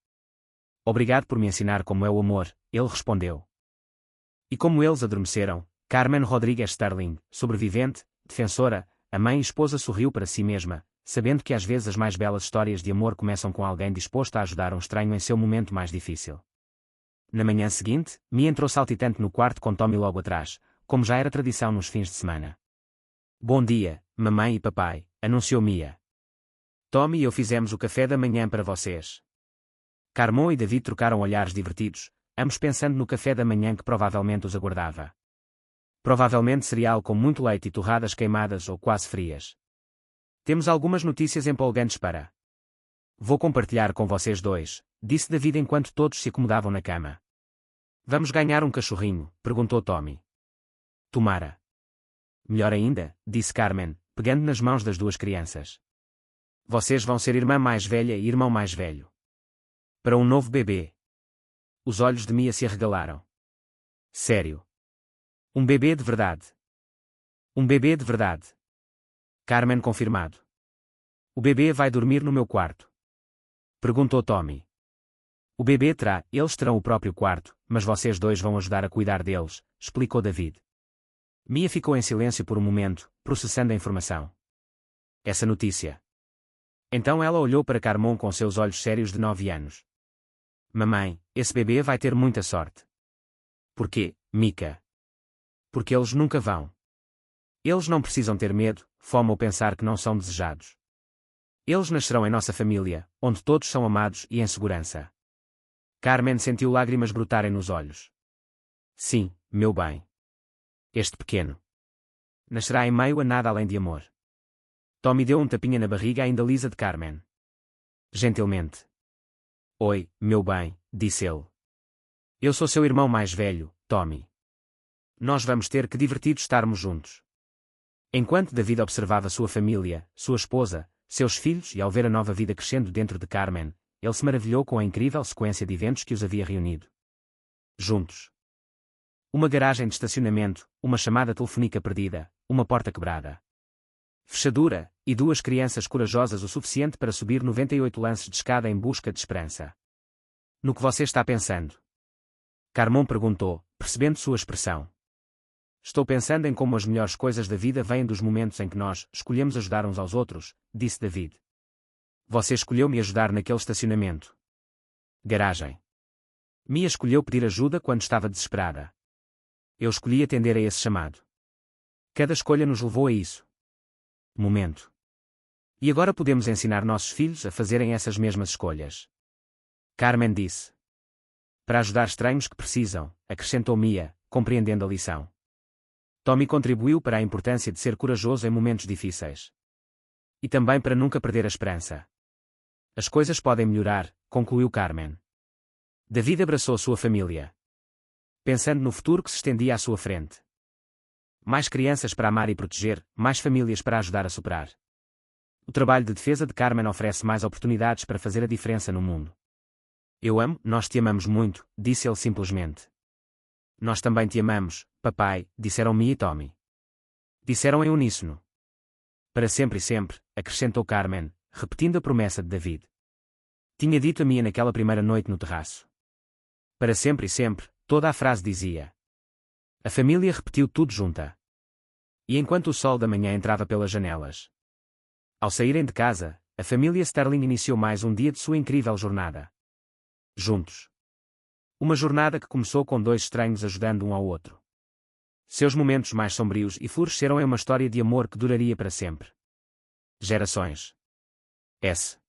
Obrigado por me ensinar como é o amor, ele respondeu. E como eles adormeceram, Carmen Rodrigues Sterling, sobrevivente, defensora, a mãe e esposa sorriu para si mesma, sabendo que às vezes as mais belas histórias de amor começam com alguém disposto a ajudar um estranho em seu momento mais difícil. Na manhã seguinte, Mia entrou saltitante no quarto com Tommy logo atrás, como já era tradição nos fins de semana. Bom dia, mamãe e papai, anunciou Mia. Tommy e eu fizemos o café da manhã para vocês. Carmon e David trocaram olhares divertidos, ambos pensando no café da manhã que provavelmente os aguardava. Provavelmente cereal com muito leite e torradas queimadas ou quase frias. Temos algumas notícias empolgantes para. Vou compartilhar com vocês dois, disse David enquanto todos se acomodavam na cama. Vamos ganhar um cachorrinho? Perguntou Tommy. Tomara. Melhor ainda, disse Carmen, pegando nas mãos das duas crianças. Vocês vão ser irmã mais velha e irmão mais velho. Para um novo bebê. Os olhos de Mia se arregalaram. Sério. Um bebê de verdade. Um bebê de verdade. Carmen confirmado. O bebê vai dormir no meu quarto? Perguntou Tommy. O bebê terá, eles terão o próprio quarto, mas vocês dois vão ajudar a cuidar deles, explicou David. Mia ficou em silêncio por um momento, processando a informação. Essa notícia. Então ela olhou para Carmon com seus olhos sérios de 9 anos. Mamãe, esse bebê vai ter muita sorte. Por quê, Mika? Porque eles nunca vão. Eles não precisam ter medo, fome ou pensar que não são desejados. Eles nascerão em nossa família, onde todos são amados e em segurança. Carmen sentiu lágrimas brotarem nos olhos. Sim, meu bem. Este pequeno nascerá em meio a nada além de amor. Tommy deu um tapinha na barriga ainda lisa de Carmen. Gentilmente. Oi, meu bem, disse ele. Eu sou seu irmão mais velho, Tommy. Nós vamos ter que divertido estarmos juntos. Enquanto David observava sua família, sua esposa, seus filhos e ao ver a nova vida crescendo dentro de Carmen, ele se maravilhou com a incrível sequência de eventos que os havia reunido. Juntos. Uma garagem de estacionamento, uma chamada telefônica perdida, uma porta quebrada. Fechadura, e 2 crianças corajosas o suficiente para subir 98 lances de escada em busca de esperança. No que você está pensando? Carmon perguntou, percebendo sua expressão. Estou pensando em como as melhores coisas da vida vêm dos momentos em que nós escolhemos ajudar uns aos outros, disse David. Você escolheu me ajudar naquele estacionamento. Garagem. Mia escolheu pedir ajuda quando estava desesperada. Eu escolhi atender a esse chamado. Cada escolha nos levou a isso. Momento. E agora podemos ensinar nossos filhos a fazerem essas mesmas escolhas. Carmen disse. Para ajudar estranhos que precisam, acrescentou Mia, compreendendo a lição. Tommy contribuiu para a importância de ser corajoso em momentos difíceis. E também para nunca perder a esperança. As coisas podem melhorar, concluiu Carmen. David abraçou sua família. Pensando no futuro que se estendia à sua frente. Mais crianças para amar e proteger, mais famílias para ajudar a superar. O trabalho de defesa de Carmen oferece mais oportunidades para fazer a diferença no mundo. Nós te amamos muito, disse ele simplesmente. Nós também te amamos, papai, disseram Mia e Tommy. Disseram em uníssono. Para sempre e sempre, acrescentou Carmen, repetindo a promessa de David. Tinha dito a Mia naquela primeira noite no terraço. Para sempre e sempre, toda a frase dizia. A família repetiu tudo junta. E enquanto o sol da manhã entrava pelas janelas. Ao saírem de casa, a família Sterling iniciou mais um dia de sua incrível jornada. Juntos. Uma jornada que começou com 2 estranhos ajudando um ao outro. Seus momentos mais sombrios e floresceram em uma história de amor que duraria para sempre. Gerações. S.